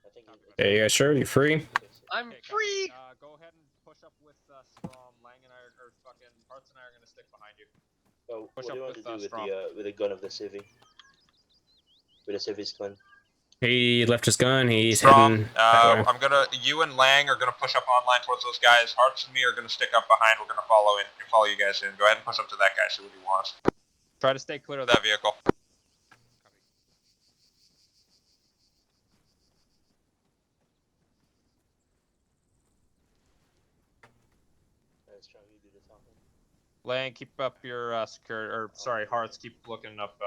I think Yeah, you guys sure? You free? I'm Okay, free! go ahead and push up with Strom. Lang and I are, or fucking Hearts and I are gonna stick behind you. Oh, Push what do you up want to with, do Strom. with the gun of the civvy? With the civy's gun. He left his gun. He's Strom, heading that way. you and Lang are gonna push up online towards those guys. Hearts and me are gonna stick up behind. We're gonna follow you guys in. Go ahead and push up to that guy, see what he wants. Try to stay clear of That vehicle. Strong, you do the talking. Lang, keep up your security, or sorry, Hearts, keep looking up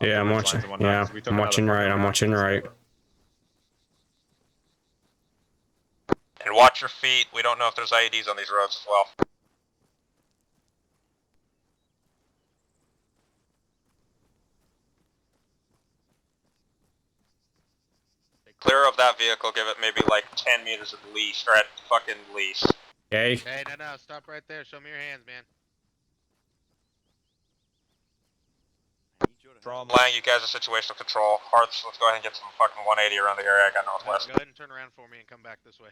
your. Yeah, I'm ridge watching. lines and whatnot, Yeah, 'cause we took I'm another watching right. fucking I'm round watching with this right. guy. And watch your feet. We don't know if there's IEDs on these roads as well. Clear of that vehicle. Give it maybe like 10 meters at least, or at fucking least. Okay. Hey, no, stop right there. Show me your hands, man. Strom, Lang, you guys are situational control. Hearts, let's go ahead and get some fucking 180 around the area. I got northwest. Go ahead and turn around for me and come back this way.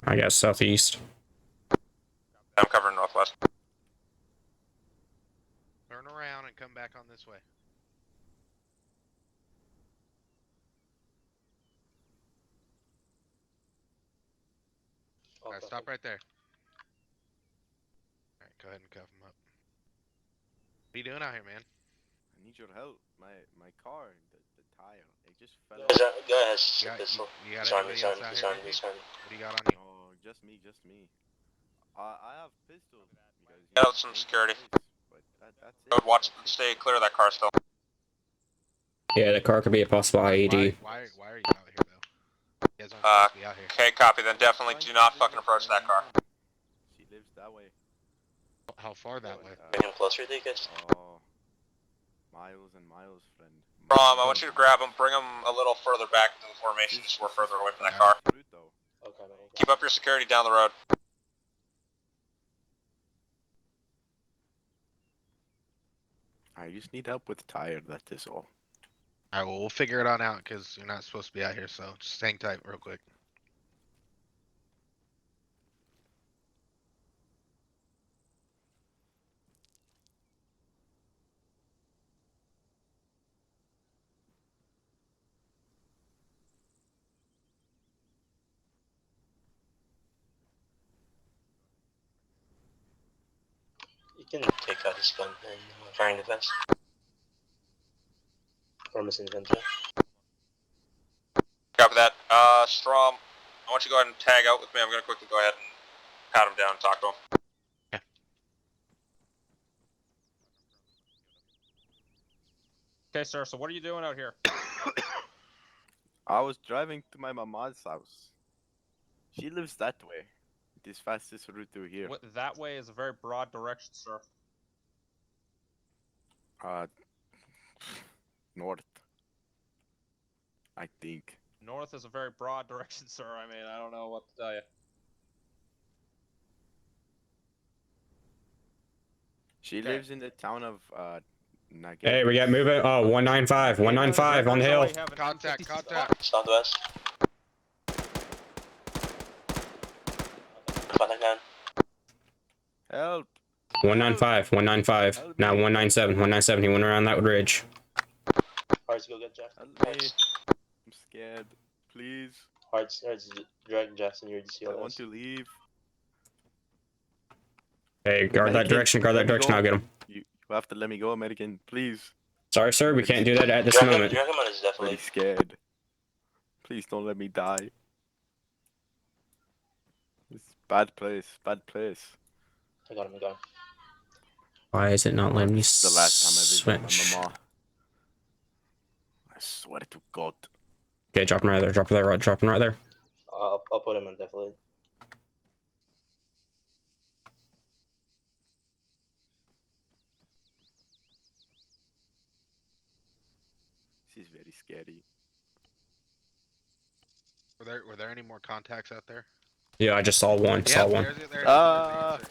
I guess southeast. I'm covering northwest. Turn around and come back on this way. Alright, stop right there. Alright, go ahead and cuff him up. What are you doing out here, man? I need your help. My car, the tire, it just fell Go off. ahead, You got Sorry, anybody sorry, else out sorry, here with you? sorry. What do you got on you? Oh, just me. I have pistol because Get out some security. But that's it. Go watch, That's it. stay clear of that car still. Yeah, the car could be a possible IED. Why are you out here, though? You guys aren't supposed to be out here. Okay, copy. Then definitely do not fucking approach that car. She lives that way. How far that way? Bring him closer, do you guys? Oh, miles and miles, friend. I want you to grab him, bring him a little further back into the formation, just we're further away from that car. Okay, man. Keep up your security down the road. I just need help with the tire. That is all. Alright, well, we'll figure it on out because you're not supposed to be out here, so just hang tight real quick. You can take out his gun and firing defense. Or missing defense, yeah. Copy that. Strom, I want you to go ahead and tag out with me. I'm gonna quickly go ahead and pat him down and talk to him. Okay, sir. So what are you doing out here? I was driving to my mama's house. She lives that way. It is fastest route to here. That way is a very broad direction, sir. North. I think. North is a very broad direction, sir. I mean, I don't know what to tell you. She lives in the town of Nugget. Hey, we got moving. Oh, 195. 195 on the hill. Contact. Southwest. Contact down. Help! 195. 195. Now 197. 197. He went around that ridge. Hearts, go get Jackson. Help me! I'm scared. Please. Hearts, drag Jackson, you're the I want CLS. to leave. Hey, guard that direction. Guard that direction. I'll get him. You have to let me go, American. Please. Sorry, sir. We can't do that at this Drag moment. him on is I'm definitely. really scared. Please don't let me die. It's bad place. Bad place. I got him. Why is it not letting me The last time I visited switch? my mama. I swear to God. Okay, drop him right there. Drop him right. Drop him right there. I'll put him on definitely. This is very scary. Were there any more contacts out there? Yeah, I just saw one. Saw one. There's the answer.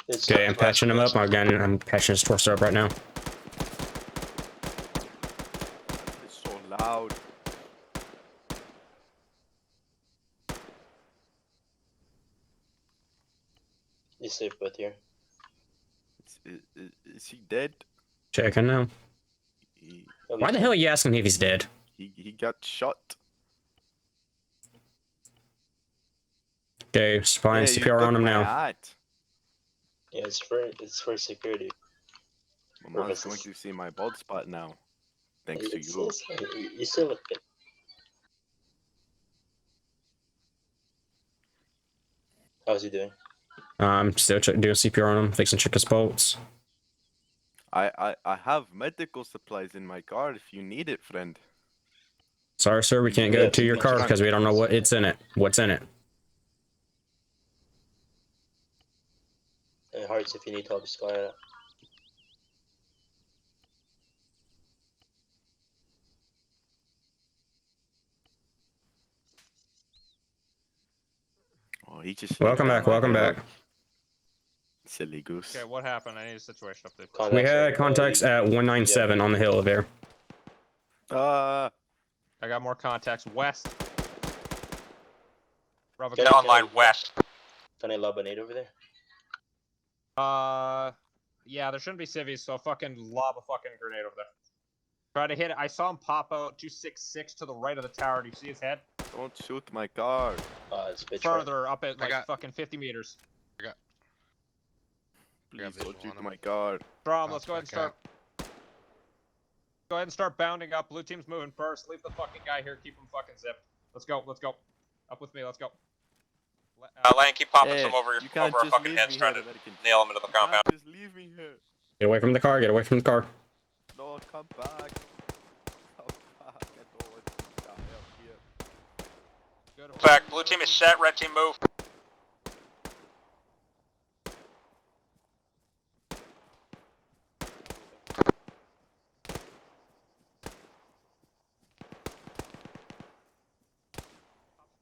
It's Okay, I'm patching him up. Again, I'm patching his torso up right now. It's so loud. You stay put here. Is he dead? Checking now. Why the hell are you asking me if he's dead? He got shot. Okay, supplying Hey, you CPR on took him my now. hat. Yeah, it's for security. My mom's going to see my bald spot now. Thanks to you. You still look good. How's he doing? I'm still doing CPR on him, fixing check his bolts. I have medical supplies in my car if you need it, friend. Sorry, sir, we can't go to your car because we don't know what it's in it. What's in it? And Hearts, if you need help, just call it out. Oh, he just Welcome back, welcome back. Silly goose. Okay, what happened? I need a situation update. We had contacts at 197 on the hill there. I got more contacts west. Bravo, Get online west. Can I lob a nade over there? Yeah, there shouldn't be civvies, so fucking lob a fucking grenade over there. Try to hit it. I saw him pop out 266 to the right of the tower. Do you see his head? Don't shoot my car. It's a bit Further up at like fucking 50 meters. Please don't shoot my car. Strom, let's go ahead and start. Go ahead and start bounding up. Blue team's moving first. Leave the fucking guy here. Keep him fucking zipped. Let's go. Let's go. Up with me. Let's go. Lane, keep popping Hey, some over you can't our just fucking leave heads, me trying here, to American. nail him into the You compound. can't just leave me here. Get away from the car, get away from the car. No, come back. Come back. I don't want to die up here. In fact, blue team is set, red team move.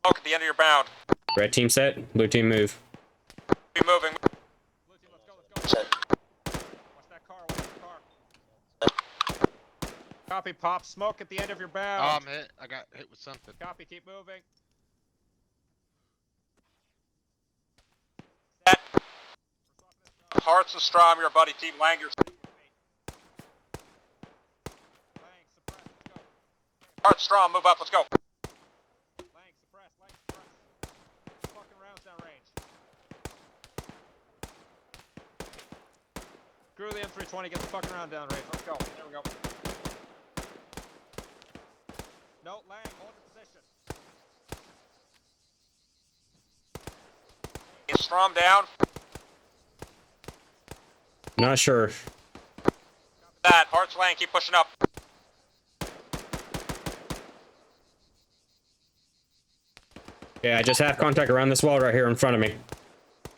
Smoke at the end of your bound. Red team set, blue team move. Be moving. Blue team, let's go. Let's go. Watch that car. Watch that car. Copy, pop. Smoke at the end of your bound. Oh, I'm hit. I got hit with something. Copy, keep moving. Set. Hearts and Strom, your buddy team Langer. Hearts, Strom, move up, let's go. Lang, suppress. Fucking rounds down range. Screw the M320, get the fucking round down range. Let's go. There we go. No, Lang, hold your position. Strom down. Not sure. That, Hearts, Lang, keep pushing up. Yeah, I just have contact around this wall right here in front of me.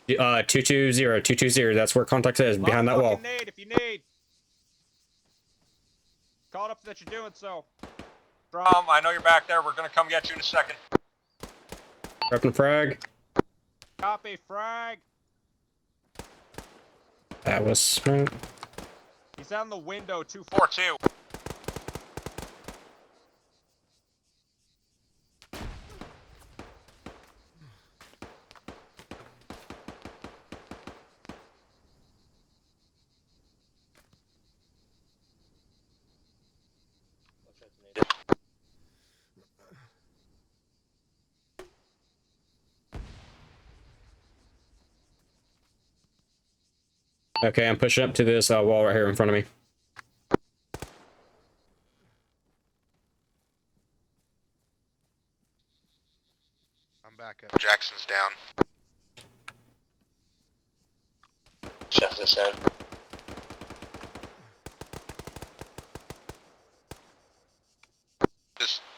220, that's where contact is, behind that wall. Nade if you need. Call it up that you're doing so. Strom, I know you're back there. We're gonna come get you in a second. Prepping frag. Copy, frag. That was smoke. He's on the window, 242. Okay, I'm pushing up to this wall right here in front of me. I'm back up. Jackson's down. Jackson's down.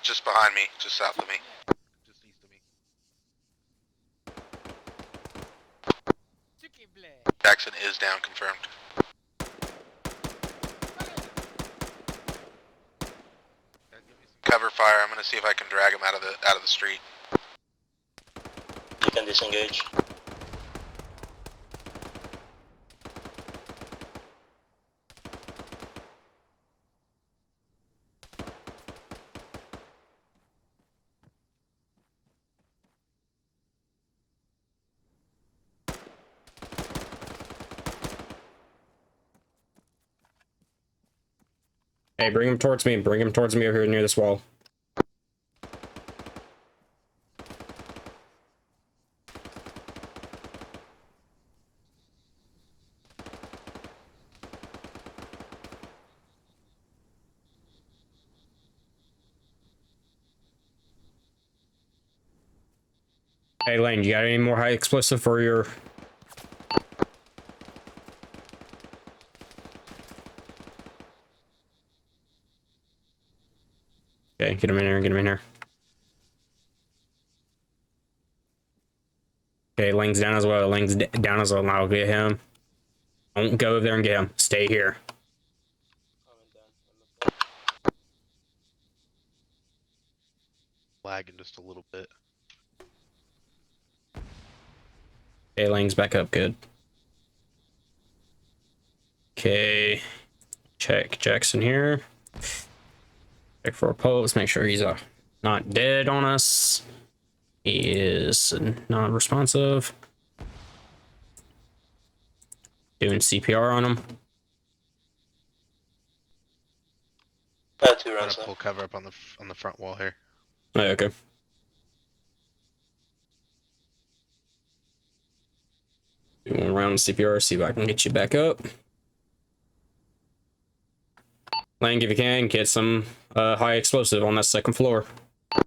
Just behind me, just south of me. Just east of me. Jackson is down, confirmed. Cover fire. I'm gonna see if I can drag him out of the street. You can disengage. Hey, bring him towards me. Bring him towards me over here near this wall. Hey, Lane, you got any more high explosive for your... Okay, get him in here, get him in here. Okay, Lang's down as well. Lang's down as well. Now I'll get him. Don't go over there and get him. Stay here. Lagging just a little bit. Okay, Lang's back up. Good. Okay. Check Jackson here. Check for a pulse. Make sure he's not dead on us. He is non-responsive. Doing CPR on him. 2 Trying rounds to left. pull cover up on the front wall here. Oh, okay. Do one round of CPR. See if I can get you back up. Lang, if you can, get some high explosive on that second floor. I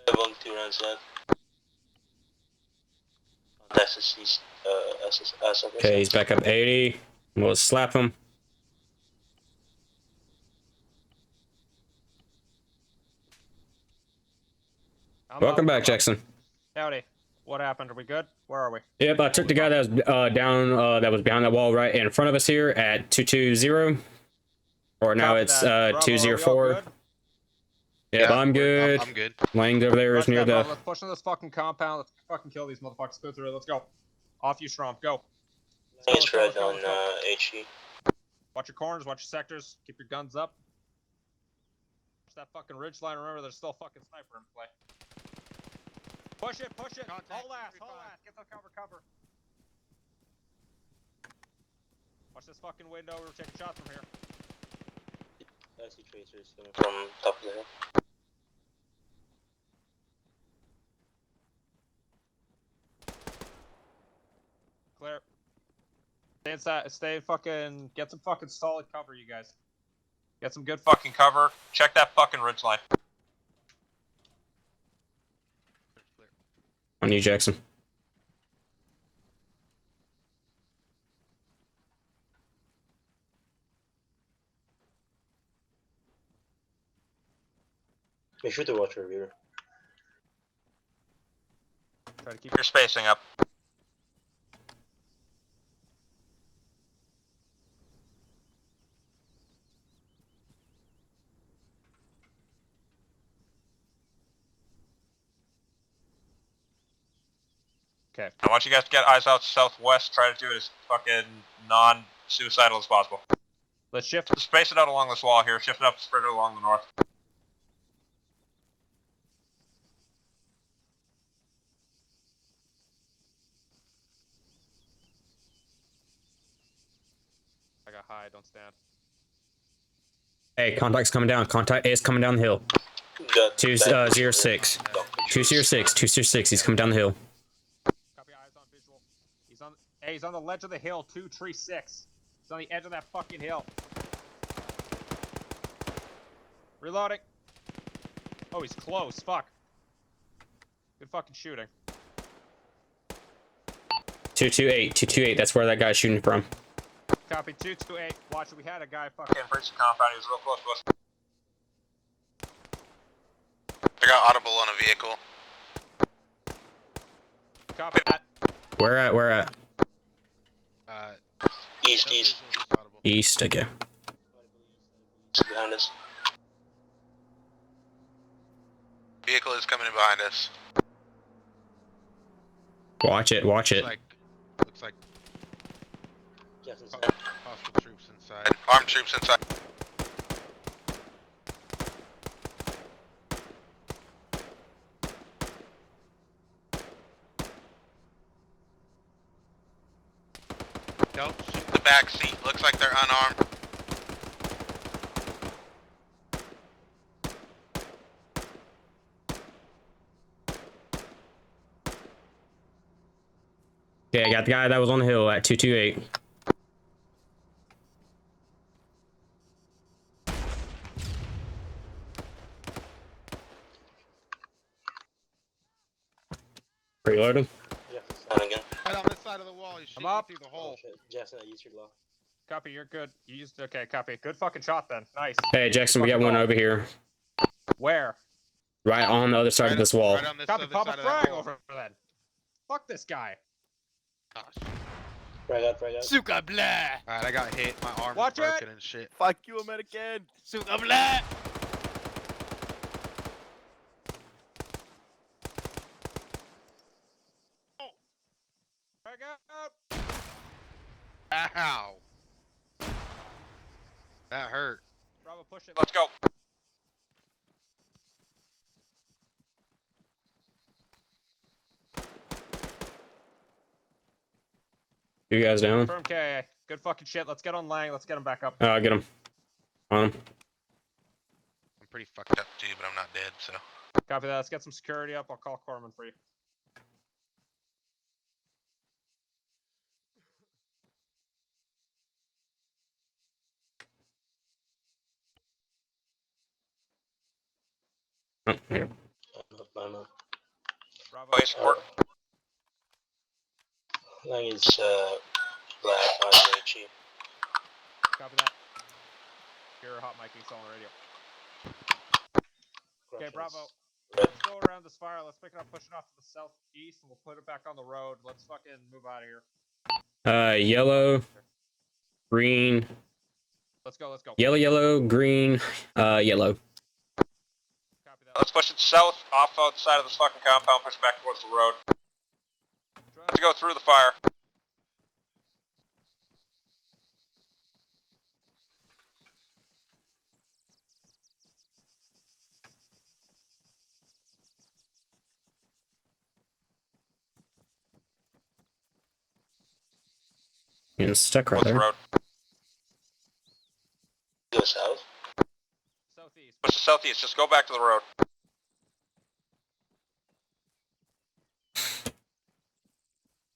have only 2 rounds left. SSC's, Okay, he's back up 80. We'll slap him. Welcome back, Jackson. Howdy. What happened? Are we good? Where are we? Yep, I took the guy that was down, that was behind that wall right in front of us here at 220. Or now Copy it's that. Bravo, are we all 204. good? Yep, I'm good. I'm good. Lang's over there is Roger near that, the... Bravo. Let's push into this fucking compound. Let's fucking kill these motherfuckers. Go through it. Let's go. Off you, Strom. Go. It's red let's go, on let's go. HE. Watch your corners. Watch your sectors. Keep your guns up. Watch that fucking ridge line. Remember, there's still a fucking sniper in play. Push it. Push it. Contact, Hold ass. 3-5. Hold ass. Get the cover. Watch this fucking window. We're taking shots from here. I see tracers coming from top of the hill. Clear. Stay inside. Stay fucking. Get some fucking solid cover, you guys. Get some good fucking cover. Check that fucking ridge line. On you, Jackson. Make sure to watch your rear. Try to keep Your spacing up. Okay. I want you guys to get eyes out southwest. Try to do it as fucking non-suicidal as possible. Let's shift. Just space it out along this wall here. Shift it up, spread it along the north. I got high. Don't stand. Hey, contact's coming down. Contact is coming down the hill. Got 206. 206. 206. He's coming down the hill. Copy. Eyes on visual. He's on. Hey, he's on the ledge of the hill. 236. He's on the edge of that fucking hill. Reloading. Oh, he's close. Fuck. Good fucking shooting. 228. 228. That's where that guy's shooting from. Copy. 228. Watch it. We had a guy fucking. Fucking breach the compound. He was real close to us. I got audible on a vehicle. Copy that. Where at? Where at? East. East. Okay. Behind us. Vehicle is coming in behind us. Watch it. Watch it. Looks like Jackson's hostile troops inside. Armed troops inside. Don't shoot. the back seat. Looks like they're unarmed. Okay, I got the guy that was on the hill at 228. Reloading. And again. Right on this side of the wall. He's shooting up. through the Oh hole. shit. Jackson, I used your block. Copy, you're good. You used okay, copy. Good fucking shot then. Nice. Hey, Jackson, we got Fucking one goal. over here. Where? Right on the other side of this wall. Right on this Copy, other pop a side of that frag wall. over then. Fuck this guy. Gosh. Frag out, frag out. Suka blah! Alright, I got hit. My arm's Watch it! broken and shit. Fuck you, American! Suka blah! Frag out. Ow! That hurt. Bravo, push it. Let's go. You guys down? Confirm K. Good fucking shit. Let's get on Lang. Let's get him back up. Get him. On him. I'm pretty fucked up too, but I'm not dead, so. Copy that. Let's get some security up. I'll call Corman for you. Oh, here. No. Bravo. Play support. Lang is black on the cheap. Copy that. You're hot micing on the radio. Okay, Bravo. Let's go around this fire. Let's pick it up, push it off to the southeast, and we'll put it back on the road. Let's fucking move out of here. Yellow, green, Let's go, let's go. yellow, green, yellow. Copy that. Let's push it south, off outside of this fucking compound, push back towards the road. Let's go through the fire. Getting stuck right Towards the there. road. Go south. Southeast. Push to southeast, just go back to the road.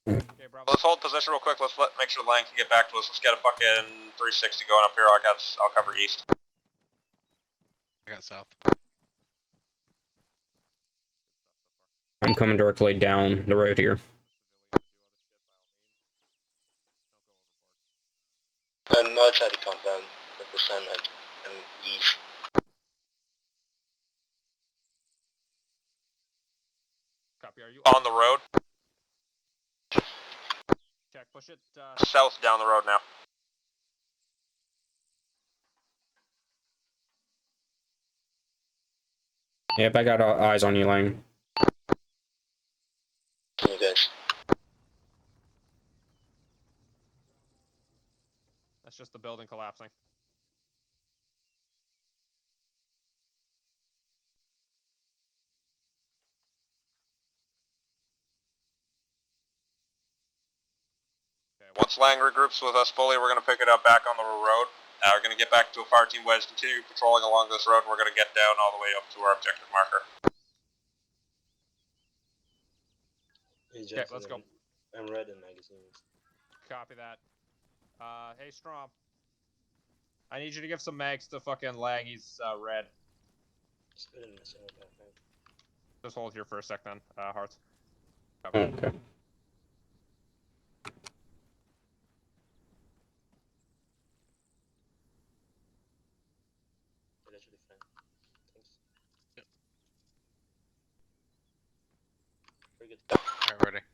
Okay, Bravo. Let's hold position real quick, let's make sure Lang can get back to us. Let's get a fucking 360 going up here, I'll cover east. I got south. I'm coming directly down the road here. I'm outside the compound. Represent I'm east. Copy, are you On the road, check, push it, south down the road now. Yep, I got eyes on you, Lang. You guys. that's just the building collapsing. Once Lang regroups with us fully, we're going to pick it up back on the road. We're going to get back to a fire team wedge, continue patrolling along this road. We're going to get down all the way up to our objective marker. Hey, Okay, Jackson, let's go. I'm red in magazines. Copy that. Hey, Strom. I need you to give some mags to fucking Lang. He's red. Just put it in the center backpack. Just hold here for a sec then, Hearts. Oh, okay. That should be fine. Thanks. Yep. Very good. Alright, ready.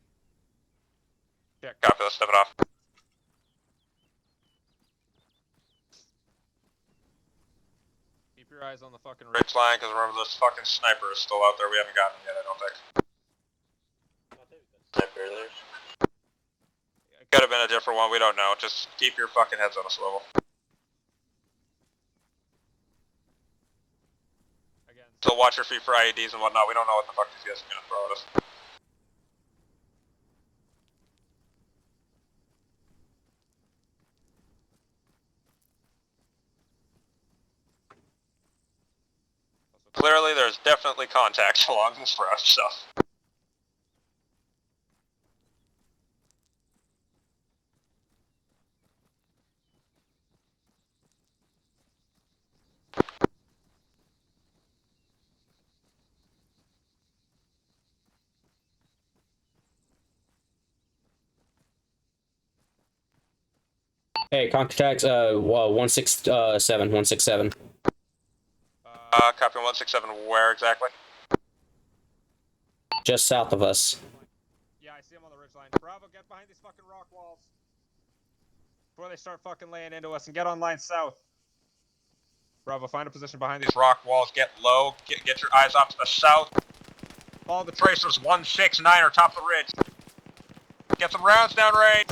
Check. Copy, let's step it off. Keep your eyes on the fucking Ridge line, because remember this fucking sniper is still out there. We haven't gotten him yet, I don't think. Sniper earlier. Could have been a different one, we don't know. Just keep your fucking heads on a swivel. Again. So watch your feet for IEDs and whatnot. We don't know what the fuck these guys are going to throw at us. Clearly, there's definitely contacts along this road, so. Hey, contacts. 167. 167. Copy 167. Where exactly? Just south of us. Yeah, I see him on the ridgeline. Bravo, get behind these fucking rock walls before they start fucking laying into us, and get on line south. Bravo, find a position behind these Rock walls, get low, get your eyes off to the south. Follow the Tracers 169 are top of the ridge. Get some rounds down range.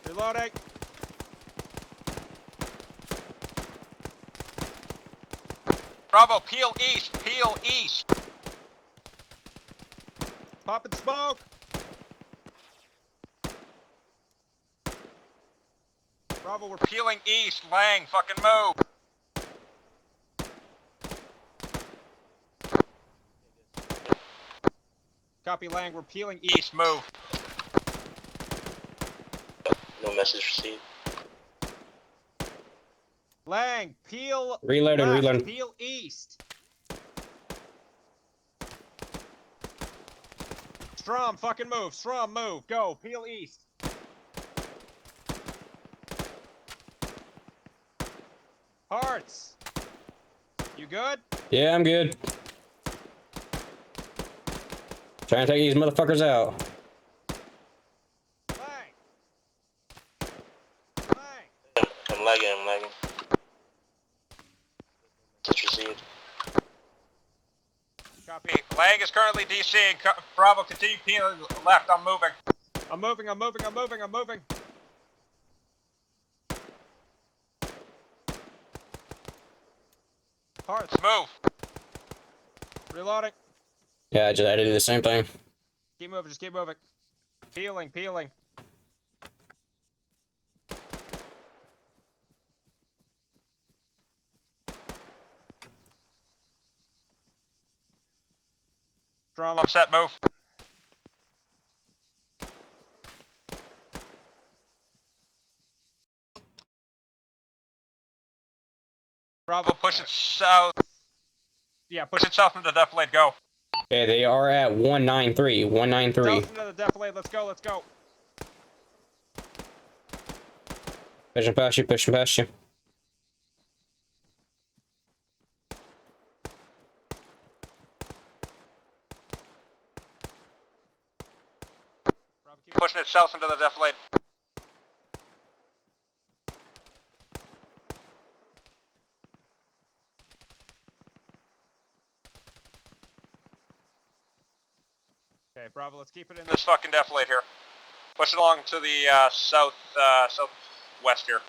Reloading. Bravo, peel east, peel east. Popping smoke. Bravo, we're Peeling east, Lang, fucking move. copy Lang. We're peeling East, move. No message received. Lang, peel. Reloading, left, reloading. Peel east. Strom, fucking move. Strom, move. Go. Peel east. Hearts. You good? Yeah, I'm good. Trying to take these motherfuckers out. Lang. Lang. I'm lagging. Message received. Copy. Lang is currently DCing. Bravo, continue peeling left, I'm moving. I'm moving. Hearts. Move. Reloading. Yeah, I did the same thing. Keep moving. Just keep moving. Peeling. Strom. Upset, move. Bravo. Push it south. Yeah, Push it south into the defilade, go. Okay, they are at 193. 193. South into the defilade. Let's go. Pushing past you. Bravo, keep Pushing it south into the defilade. Okay, Bravo, let's keep it in This fucking defilade here. Push it along to the southwest here.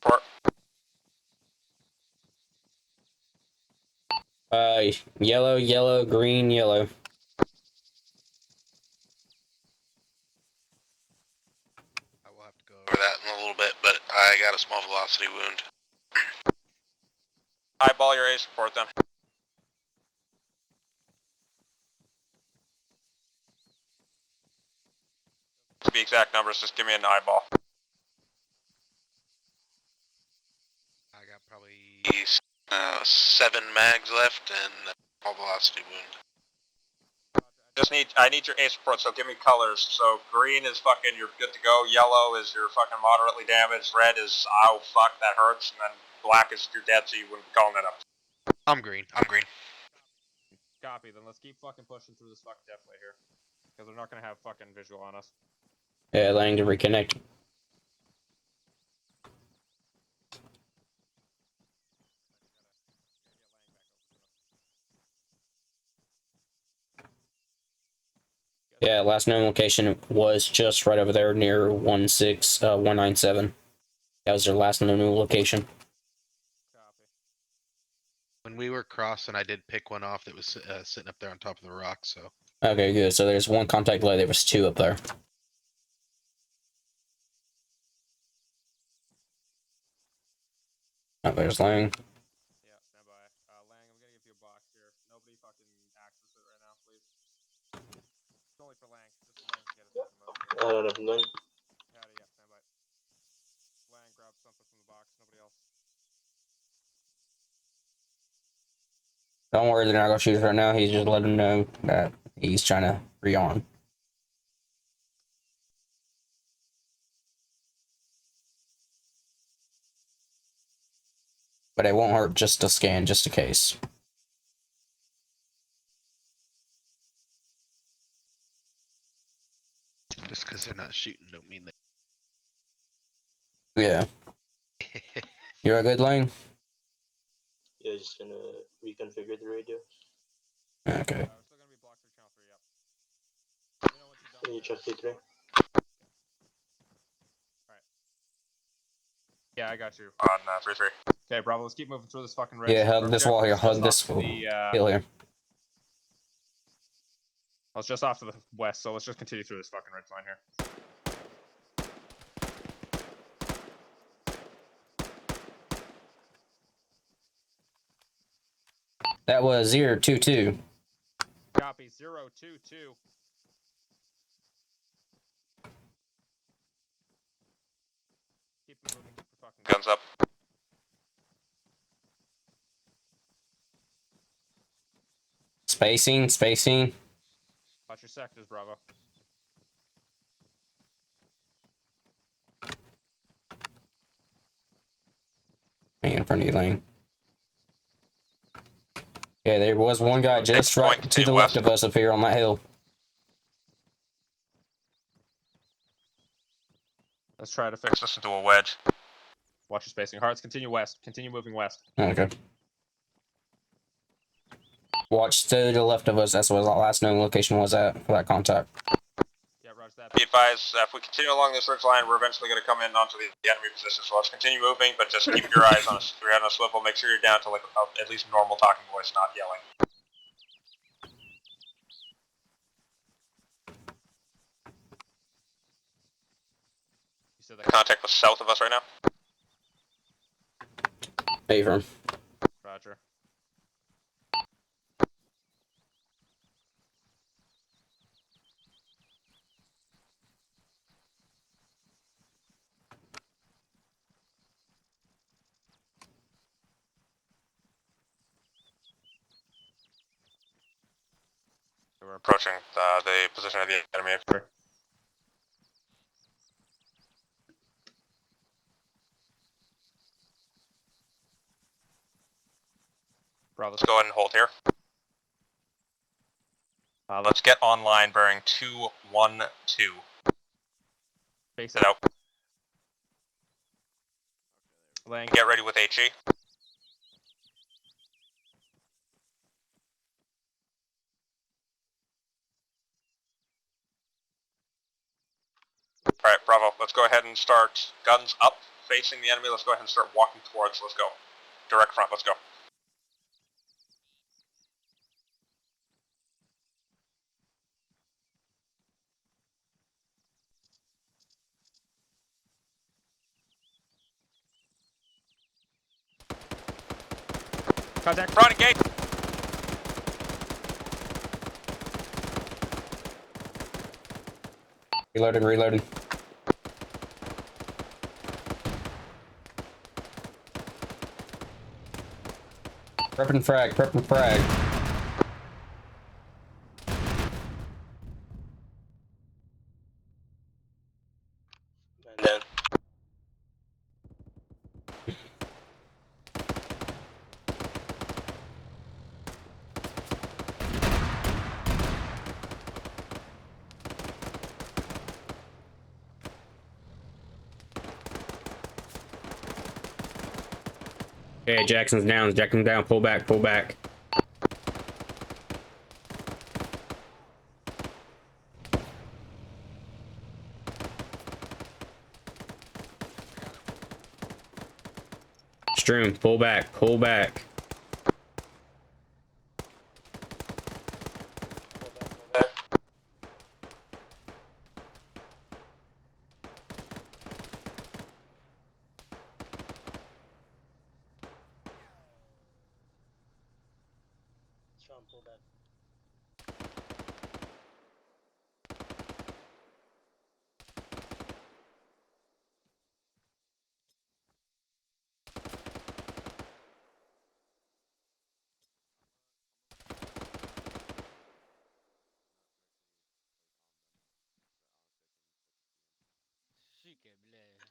Port. Yellow, green, yellow. I will have to go over that in a little bit, but I got a small velocity wound. Eyeball your ace report then. To be exact numbers, just give me an eyeball. I got probably 7 mags left and a small velocity wound. I need your ace report, so give me colors. So green is fucking, you're good to go. Yellow is you're fucking moderately damaged. Red is, oh fuck, that hurts. And then black is you're dead, so you wouldn't be calling it up. I'm green. Copy, then let's keep fucking pushing through this fucking defilade here. Because they're not gonna have fucking visual on us. Yeah, letting to reconnect. Yeah, last known location was just right over there near 197. That was their last known location. Copy. When we were crossing, I did pick one off that was sitting up there on top of the rock. So Okay, good. So there's one contact delay. There was two up there. Oh, there's Lang. Yeah, stand by. Lang, I'm gonna give you a box here. Nobody fucking access it right now, please. It's only for Lang. Just so Lang can get his fucking mode. I don't know if I'm going. Howdy, yeah, stand by. Lang, grab something from the box. Nobody else. Don't worry, they're not gonna shoot us right now. He's just letting them know that he's trying to rearm. But it won't hurt just to scan, just in case. just because they're not shooting, don't mean that. Yeah. You're a good Lang? Yeah, just gonna reconfigure the radio. Okay. We're still gonna be blocked through channel 3, yep. Let me know once you're done. Can you check P3? Yeah, I got you. On 3-3. Okay, Bravo, let's keep moving through this fucking ridge. Yeah, hug this wall here. Hug this wall. hill here. I was just off to the west, so let's just continue through this fucking ridge line here. That was 022. Copy, 022. Keep moving, keep the fucking Guns up. Spacing. Watch your sectors, Bravo. In front of you, Lang. Yeah, there was one guy just right to the left of us up here on that hill. Let's try to fix Fix this into a wedge. Watch your spacing. Hearts, continue west. Continue moving west. Okay. Watch to the left of us. That's where the last known location was at for that contact. Yeah, roger that. Be advised, if we continue along this ridge line, we're eventually going to come in onto the enemy position. So let's continue moving, but just keep your eyes on us. Your head on a swivel. Make sure you're down to like at least normal talking voice, not yelling. You said that. Contact was south of us right now. Affirm. Roger. We're approaching the position of the enemy. Bravo. Let's go ahead and hold here. Let's get online bearing 212. Face Sit out. Lang. Get ready with HE. Alright, Bravo, let's go ahead and start guns up, facing the enemy. Let's go ahead and start walking towards. Let's go. Direct front, let's go. Contact. Front engage! Reloading. Prep and frag. Man down. Okay, Jackson's down. Pull back. Stroom, pull back.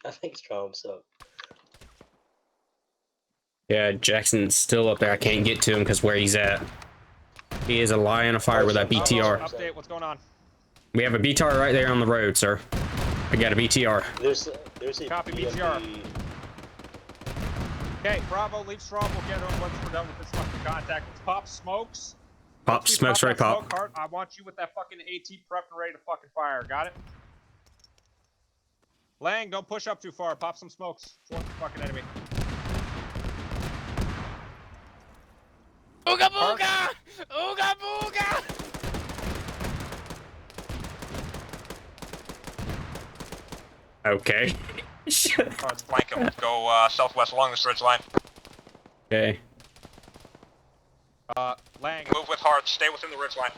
I think Strom, so. Yeah, Jackson's still up there. I can't get to him because where he's at. He is a lion of fire with that Bravo, BTR. Update, what's going on? We have a BTR right there on the road, sir. We got a BTR. There's a Copy, BMP. BTR. Okay, Bravo, leave strong. We'll get him once we're done with this fucking contact. Let's pop smokes. Pop Once we smokes, that right, pop. smoke heart, I want you with that fucking AT prepped and ready to fucking fire. Got it? Lang, don't push up too far. Pop some smokes towards the fucking enemy. Ooga booga! Ooga booga! Okay. Alright, let's flank him. Go southwest along this ridge line. Okay. Lang, Move with heart. Stay within the ridge line.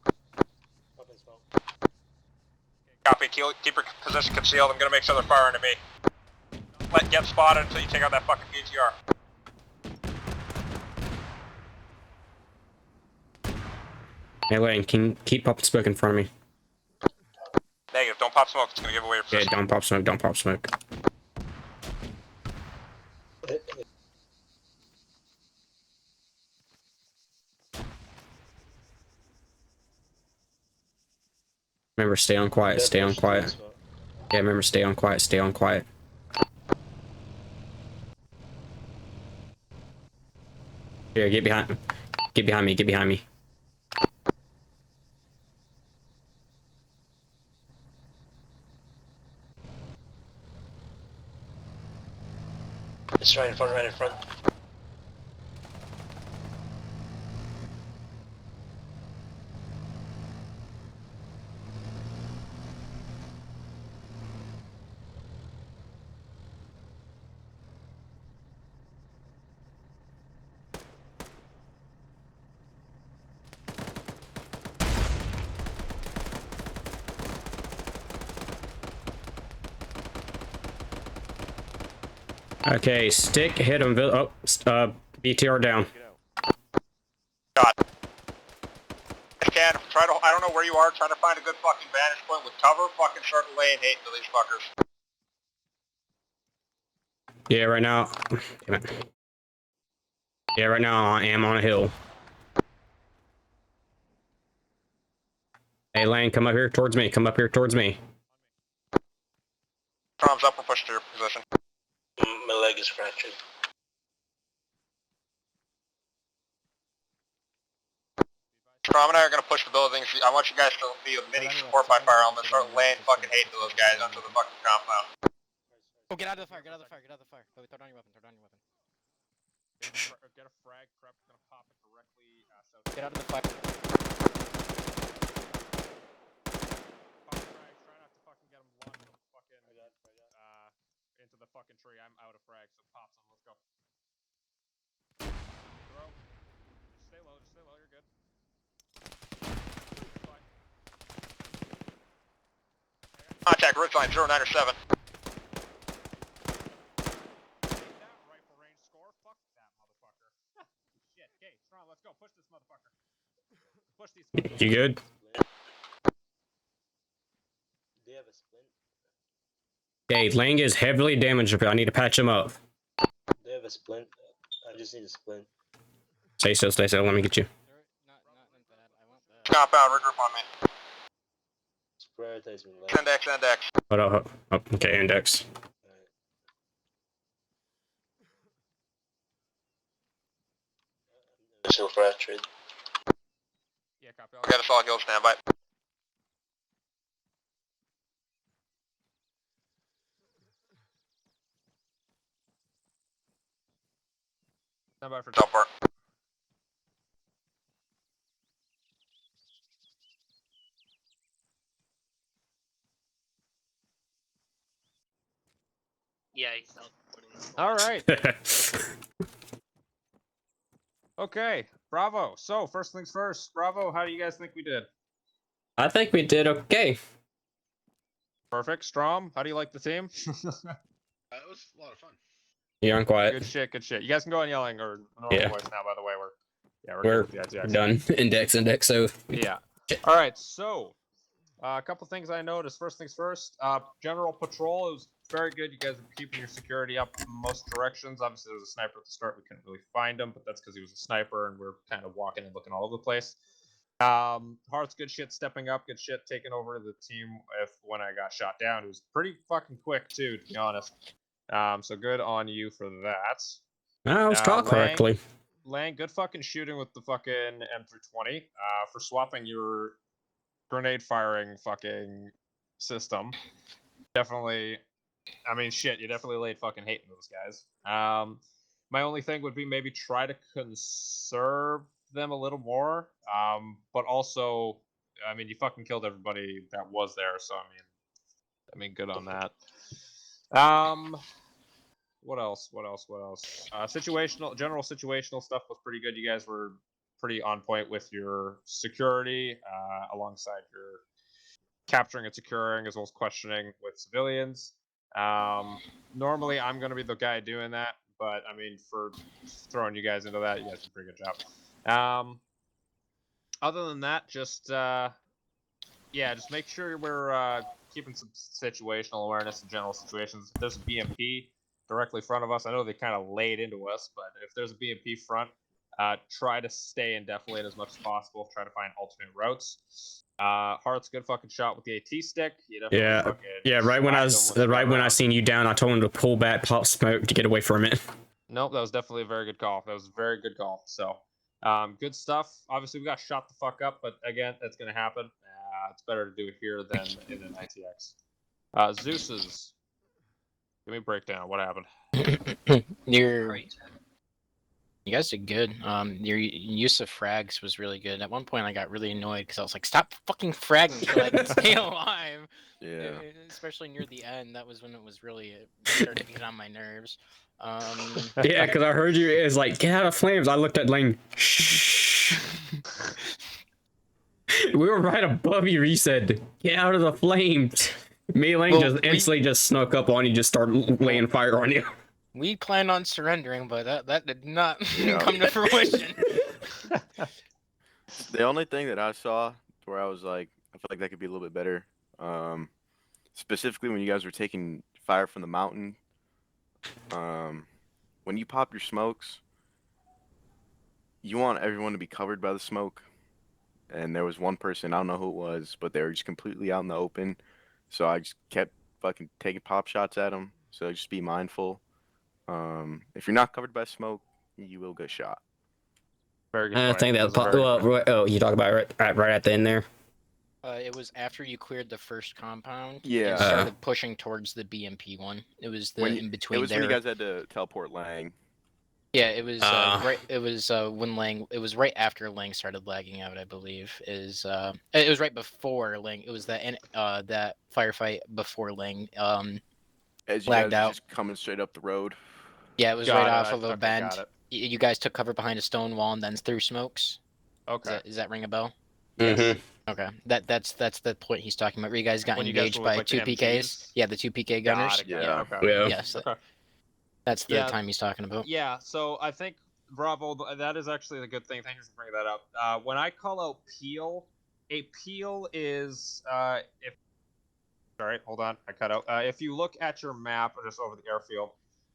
Up in smoke. Copy. Keep your position concealed. I'm gonna make sure they're firing at me. Don't get spotted until you take out that fucking BTR. Hey, Lane, can you keep popping smoke in front of me? Negative. Don't pop smoke. It's gonna give away your Yeah, position. don't pop smoke, don't pop smoke. Remember, stay on quiet, stay on quiet. Yeah, remember, stay on quiet, stay on quiet. Here, get behind me, get behind me. It's right in front, right in front. Okay, stick, hit him, BTR down. God. I can try to. I don't know where you are. Try to find a good fucking vantage point with cover. Fucking start laying hate to these fuckers. Yeah, right now, damn it. Yeah, right now I am on a hill. Hey, Lane, come up here towards me, come up here towards me. Strom's up or push to your position. My leg is fractured. Strom and I are gonna push the buildings. I want you guys to be a mini support by fire element. Start laying fucking hate to those guys onto the fucking compound. Oh, get out of the fire, get out of the fire, get out of the fire. Throw down your weapon, throw down your weapon. get a frag prep. Gonna pop it directly south. Get out of the fire. Pop frags. Try not to fucking get him launched from fucking into the fucking tree. I'm out of frag, so pop some. Let's go. Throw. Just stay low. Just stay low. You're good. Fine. Contact ridgeline 097. That rifle range score. Fuck that motherfucker. Shit. Okay, strong. Let's go. Push this motherfucker. Push these. You good? Do you have a splint? Okay, Lang is heavily damaged. I need to patch him up. Do you have a splint? I just need a splint. Stay still, let me get you. Not that, I want that. Compound, regroup on me. Just prioritize me. Like. Index. Hold up, oh, okay, index. Alright. I'm still fractured. Yeah, copy. We got a solid hill standby. Stand by for Support. Yeah, he's self-reporting. All right. Okay. Bravo. So first things first. Bravo. How do you guys think we did? I think we did okay. Perfect. Strom. How do you like the team? It was a lot of fun. You're on quiet. Good shit. Good shit. You guys can go on yelling or normal Yeah. voice now. By the way, we're We're good with the ITX. done. Index. So Yeah. All right. So, a couple things I noticed. First things first. General patrol is very good. You guys are keeping your security up in most directions. Obviously, there was a sniper at the start. We couldn't really find him, but that's because he was a sniper, and we're kind of walking and looking all over the place. Heart's good shit stepping up, good shit taking over the team when I got shot down. It was pretty fucking quick, too, to be honest. So good on you for that. I was taught correctly. Lang, good fucking shooting with the fucking M320 for swapping your grenade firing fucking system. Definitely, I mean, shit, you definitely laid fucking hate in those guys. My only thing would be maybe try to conserve them a little more, but also, I mean, you fucking killed everybody that was there, so I mean, good on that. What else? General situational stuff was pretty good. You guys were pretty on point with your security, alongside your capturing and securing, as well as questioning with civilians. Normally, I'm going to be the guy doing that, but I mean, for throwing you guys into that, you guys did a pretty good job. Other than that, just make sure we're keeping some situational awareness in general situations. If there's a BMP directly in front of us, I know they kind of laid into us, but if there's a BMP front, try to stay and defilade as much as possible. Try to find alternate routes. Hart's good fucking shot with the AT stick. Yeah. Right when I seen you down, I told him to pull back, pop smoke to get away from it. Nope, that was definitely a very good call. That was a very good call. So, good stuff. Obviously, we got shot the fuck up, but again, that's gonna happen. It's better to do it here than in an ITX. Zeus's. Give me a breakdown. What happened? You guys did good. Your use of frags was really good. At one point, I got really annoyed because I was like, "Stop fucking fragging so I can stay alive." Yeah. Especially near the end, that was when it was really started to get on my nerves. Yeah, because I heard you. It's like, get out of flames. I looked at Lane. Shh. We were right above you. You said, get out of the flames. Me and Lane just instantly just snuck up on you, just started laying fire on you. We planned on surrendering, but that did not come to fruition. The only thing that I saw where I was like, I feel like that could be a little bit better. Specifically when you guys were taking fire from the mountain. When you pop your smokes, you want everyone to be covered by the smoke. And there was one person, I don't know who it was, but they were just completely out in the open. So I just kept fucking taking pop shots at them. So just be mindful. If you're not covered by smoke, you will get shot. Very good. I think that you talk about right at the end there. It was after you cleared the first compound. Yeah. And started pushing towards the BMP one. It was in between. It was when you guys had to teleport Lang. Yeah, it was right. It was when Lang. It was right after Lang started lagging out, I believe. It was right before Lang. It was that firefight before Lang As you lagged guys out. just coming straight up the road. Yeah, it was right off of a bend. You guys took cover behind a stone wall and then threw smokes. Okay. Does that ring a bell? Mm-hmm. Okay, that's the point he's talking about. Where you guys got engaged by like, two PKs. Yeah, the two PK gunners. Yeah. Okay. Yes. Okay. That's the time he's talking about. Yeah. So I think Bravo. That is actually a good thing. Thank you for bringing that up. When I call out peel, a peel is if. All right, hold on. I cut out. If you look at your map or just over the airfield,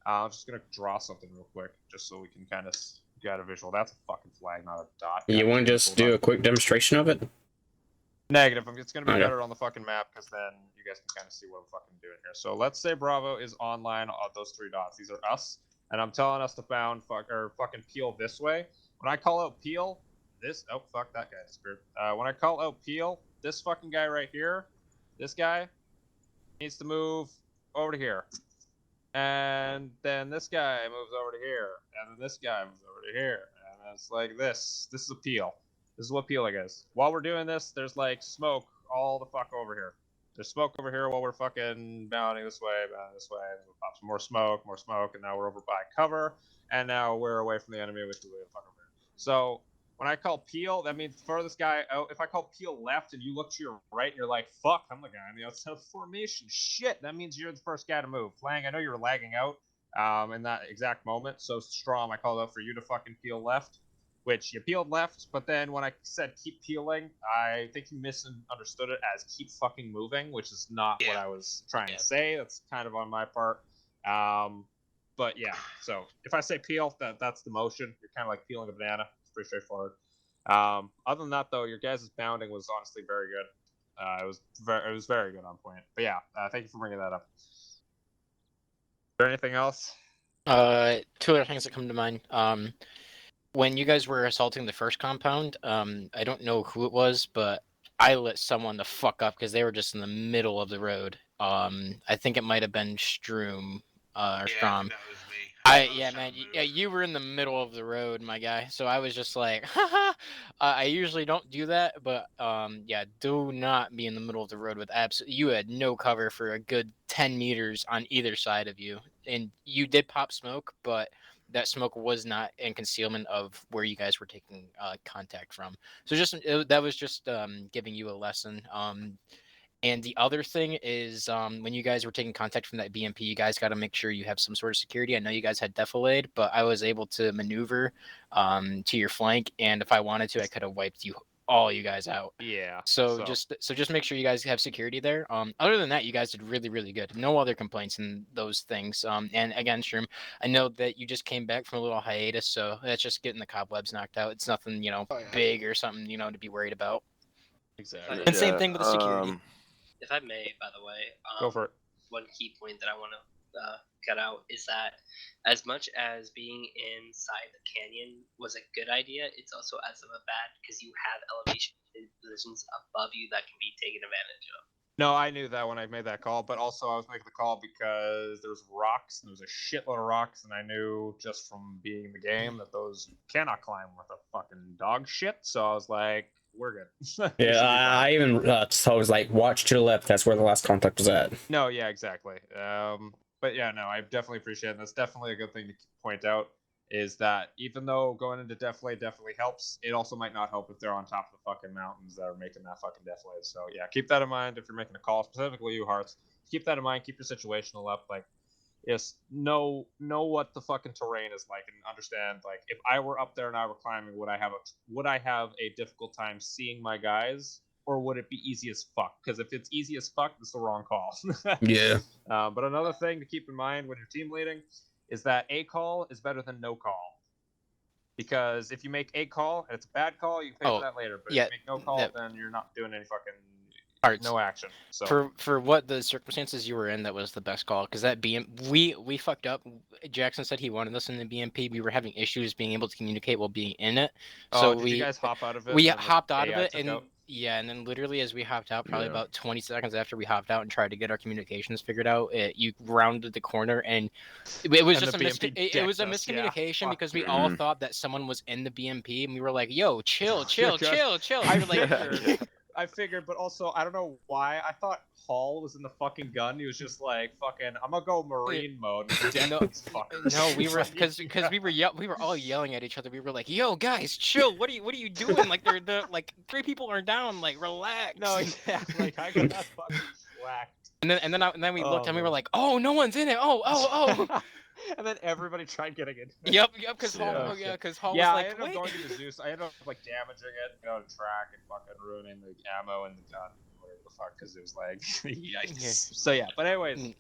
I'm just gonna draw something real quick, just so we can kind of get a visual. That's a fucking flag, not a dot. You want to just do a quick demonstration of it? Negative. It's gonna be better on the fucking map because then you guys can kind of see what I'm fucking doing here. So let's say Bravo is online on those three dots. These are us, and I'm telling us to fucking peel this way. When I call out peel, oh fuck, that guy disappeared. When I call out peel, this fucking guy right here, this guy needs to move over to here, and then this guy moves over to here, and then this guy moves over to here, and it's like this. This is a peel. This is what peeling is. While we're doing this, there's like smoke all the fuck over here. There's smoke over here while we're fucking bounding this way, and we'll pop some more smoke, and now we're over by cover, and now we're away from the enemy, which is way the fuck over here. So when I call peel, that means furthest guy out. If I call peel left and you look to your right and you're like, fuck, I'm the guy on the outside of the formation. Shit, that means you're the first guy to move. Flang, I know you were lagging out in that exact moment, so Strom, I called out for you to fucking peel left. which you peeled left, but then when I said keep peeling, I think you misunderstood it as keep fucking moving, which is not what I was trying to say. That's kind of on my part. But yeah, so if I say peel, that's the motion. You're kind of like peeling a banana. It's pretty straightforward. Other than that, though, your guys' bounding was honestly very good. It was very good on point. But yeah, thank you for bringing that up. Is there anything else? Two other things that come to mind. When you guys were assaulting the first compound, I don't know who it was, but I lit someone the fuck up because they were just in the middle of the road. I think it might have been Stroom or Strom. That was me. Yeah, man, you were in the middle of the road, my guy. So I was just like, haha. I usually don't do that, but yeah, do not be in the middle of the road with absolutely. You had no cover for a good 10 meters on either side of you, and you did pop smoke, but that smoke was not in concealment of where you guys were taking contact from. So that was just giving you a lesson. And the other thing is, when you guys were taking contact from that BMP, you guys got to make sure you have some sort of security. I know you guys had defilade, but I was able to maneuver to your flank, and if I wanted to, I could have wiped all you guys out. Yeah. So just make sure you guys have security there. Other than that, you guys did really, really good. No other complaints in those things. And again, Shroom, I know that you just came back from a little hiatus, so that's just getting the cobwebs knocked out. It's nothing, big or something, to be worried about. Exactly. And same thing with the security. If I may, by the way, go for it. One key point that I want to cut out is that as much as being inside the canyon was a good idea, it's also as of a bad because you have elevation positions above you that can be taken advantage of. No, I knew that when I made that call, but also I was making the call because there was rocks, and there was a shitload of rocks, and I knew just from being in the game that those cannot climb with a fucking dog shit, so I was like, we're good. Yeah, I even so I was like, watch to the left, that's where the last contact was at. No, yeah, exactly. But yeah, no, I definitely appreciate it, and that's definitely a good thing to point out, is that even though going into defilade definitely helps, it also might not help if they're on top of the fucking mountains that are making that fucking defilade. So yeah, keep that in mind if you're making a call, specifically you Hearts. Keep that in mind, keep your situational up, like, yes, know what the fucking terrain is like, and understand, like, if I were up there and I were climbing, would I have a difficult time seeing my guys, or would it be easy as fuck? Because if it's easy as fuck, it's the wrong call. Yeah. But another thing to keep in mind when you're team leading is that a call is better than no call. Because if you make a call and it's a bad call, you can pay for that later. But if you make no call, then you're not doing any fucking no action. So for what the circumstances you were in, that was the best call. Because that we fucked up. Jackson said he wanted us in the BMP. We were having issues being able to communicate while being in it. So did you guys hop out of it? We hopped out of it, and yeah, and then literally as we hopped out, probably about 20 seconds after we hopped out and tried to get our communications figured out, you rounded the corner, and it was just it was a miscommunication because we all thought that someone was in the BMP, and we were like, "Yo, chill." I figured, but also I don't know why I thought Hall was in the fucking gun. He was just like, "Fucking, I'm gonna go Marine mode." No, we were because we were all yelling at each other. We were like, "Yo, guys, chill! What are you doing? Like like 3 people are down. Like relax." No, yeah, like I got that fucking whacked. And then we looked and we were like, "Oh, no one's in it! Oh!" And then everybody tried getting it. Yep, because Hall, because Hall was I like, ended up going to the Zeus. I ended up like damaging it, on track, and fucking ruining the ammo and the gun, whatever the fuck, because it was like, yikes. So yeah, but anyways,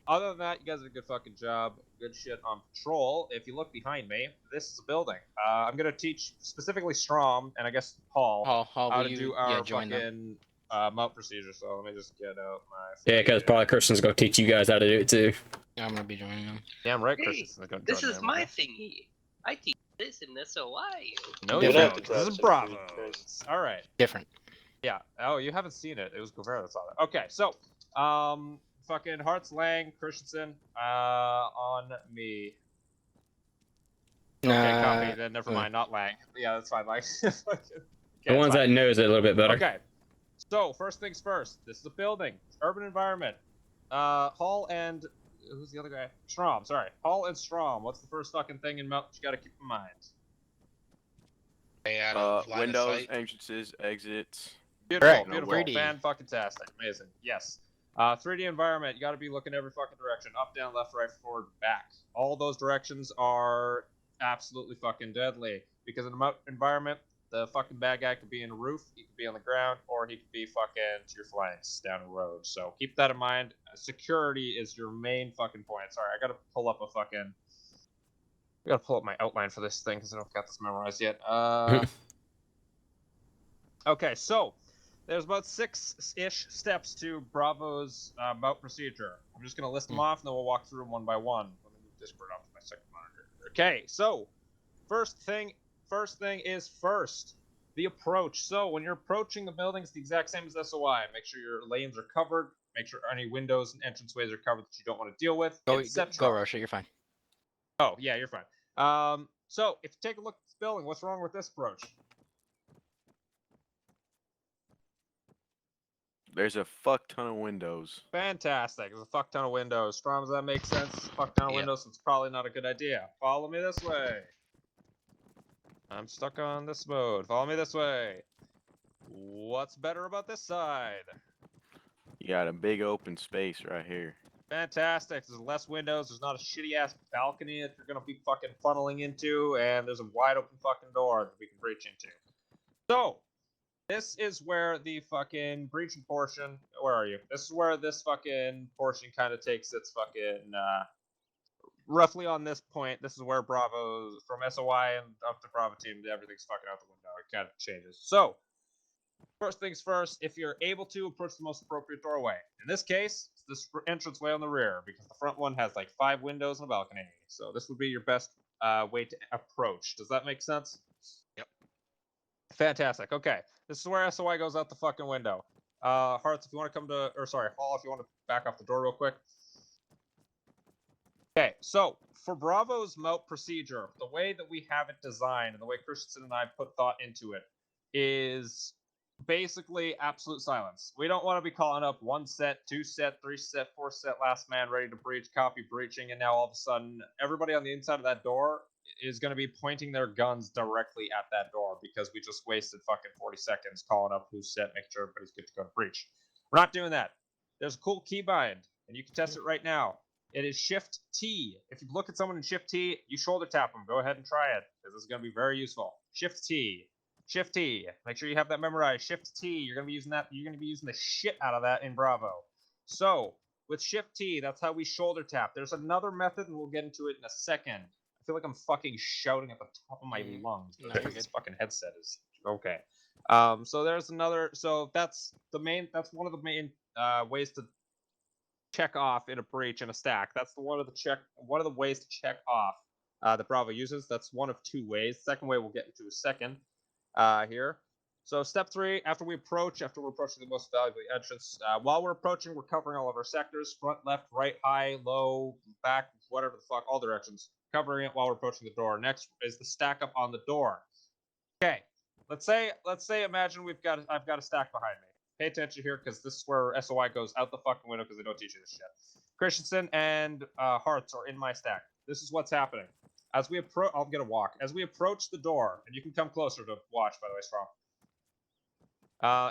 other than that, you guys did a good fucking job. Good shit on patrol. If you look behind me, this is a building. I'm gonna teach specifically Strom and I guess Hall how to do our fucking mount procedure. So let me just get out my. Yeah, because probably Christian's gonna teach you guys how to do it too. Yeah, I'm gonna be joining them. Damn right, Christian's gonna join This is my thingy. I teach this in SOI. No, you don't. This is Bravo. All right. Different. Yeah. Oh, you haven't seen it. It was Guevara that saw that. Okay, so, fucking Hearts, Lang, Christensen, on me. Okay, copy. Then never mind. Not Lang. Yeah, that's fine. Lang. The ones that knows it a little bit better. Okay. So first things first. This is a building. Urban environment. Hall and who's the other guy? Strom. Sorry. Hall and Strom. What's the first fucking thing in Mount you gotta keep in mind? Windows, entrances, exits. Beautiful, beautiful, fan-fucking-tastic, amazing. Yes. 3D environment. You gotta be looking every fucking direction. Up, down, left, right, forward, back. All those directions are absolutely fucking deadly. Because in a moat environment, the fucking bad guy could be in a roof, he could be on the ground, or he could be fucking to your flanks down a road. So keep that in mind. Security is your main fucking point. Sorry, I gotta pull up my outline for this thing because I don't got this memorized yet. Okay, so there's about 6-ish steps to Bravo's bout procedure. I'm just gonna list them off, and then we'll walk through them one by one. Let me move Discord off to my second monitor. Okay, so first thing is first, the approach. So when you're approaching the building, it's the exact same as SOI. Make sure your lanes are covered. Make sure any windows and entranceways are covered that you don't want to deal with. Go, etc. Rosha, you're fine. Oh, yeah, you're fine. So if you take a look at this building, what's wrong with this approach? There's a fuck ton of windows. Fantastic. There's a fuck ton of windows. Strom, does that make sense? Fuck ton of Yeah. windows, so it's probably not a good idea. Follow me this way. I'm stuck on this mode. Follow me this way. What's better about this side? You got a big open space right here. Fantastic. There's less windows. There's not a shitty ass balcony that you're gonna be fucking funneling into, and there's a wide open fucking door that we can breach into. So, this is where the fucking breaching portion. Where are you? This is where this fucking portion kind of takes its fucking. Roughly on this point, this is where Bravo, from SOI and up to Bravo team, everything's fucking out the window. It kind of changes. So, first things first, if you're able to, approach the most appropriate doorway. In this case, it's this entranceway on the rear, because the front one has like 5 windows and a balcony. So this would be your best way to approach. Does that make sense? Yep. Fantastic. Okay. This is where SOI goes out the fucking window. Hearts, if you want to come to, or sorry, Hall, if you want to back off the door real quick. Okay, so for Bravo's moat procedure, the way that we have it designed and the way Christensen and I put thought into it is basically absolute silence. We don't want to be calling up 1 set, 2 set, 3 set, 4 set, last man ready to breach, copy breaching, and now all of a sudden everybody on the inside of that door is going to be pointing their guns directly at that door because we just wasted fucking 40 seconds calling up who's set, making sure everybody's good to go to breach. We're not doing that. There's a cool keybind, and you can test it right now. It is Shift T. If you look at someone in Shift T, you shoulder tap them. Go ahead and try it, because this is going to be very useful. Shift T. Shift T. Make sure you have that memorized. Shift T. You're going to be using that. You're going to be using the shit out of that in Bravo. So, with Shift T, that's how we shoulder tap. There's another method, and we'll get into it in a second. I feel like I'm fucking shouting at the top of my lungs. No, you're This good. fucking headset is okay. So there's another. So that's the main. That's one of the main ways to check off in a breach and a stack. That's one of the ways to check off that Bravo uses. That's one of 2 ways. Second way we'll get into a second here. So step 3, after we're approaching the most valuable entrance, while we're approaching, we're covering all of our sectors, front, left, right, high, low, back, whatever the fuck, all directions, covering it while we're approaching the door. Next is the stack up on the door. Okay, let's say imagine I've got a stack behind me. Pay attention here, because this is where SOI goes out the fucking window, because they don't teach you this shit. Christensen and Hearts are in my stack. This is what's happening. As we approach, I'll get a walk. As we approach the door, and you can come closer to watch, by the way, Strong.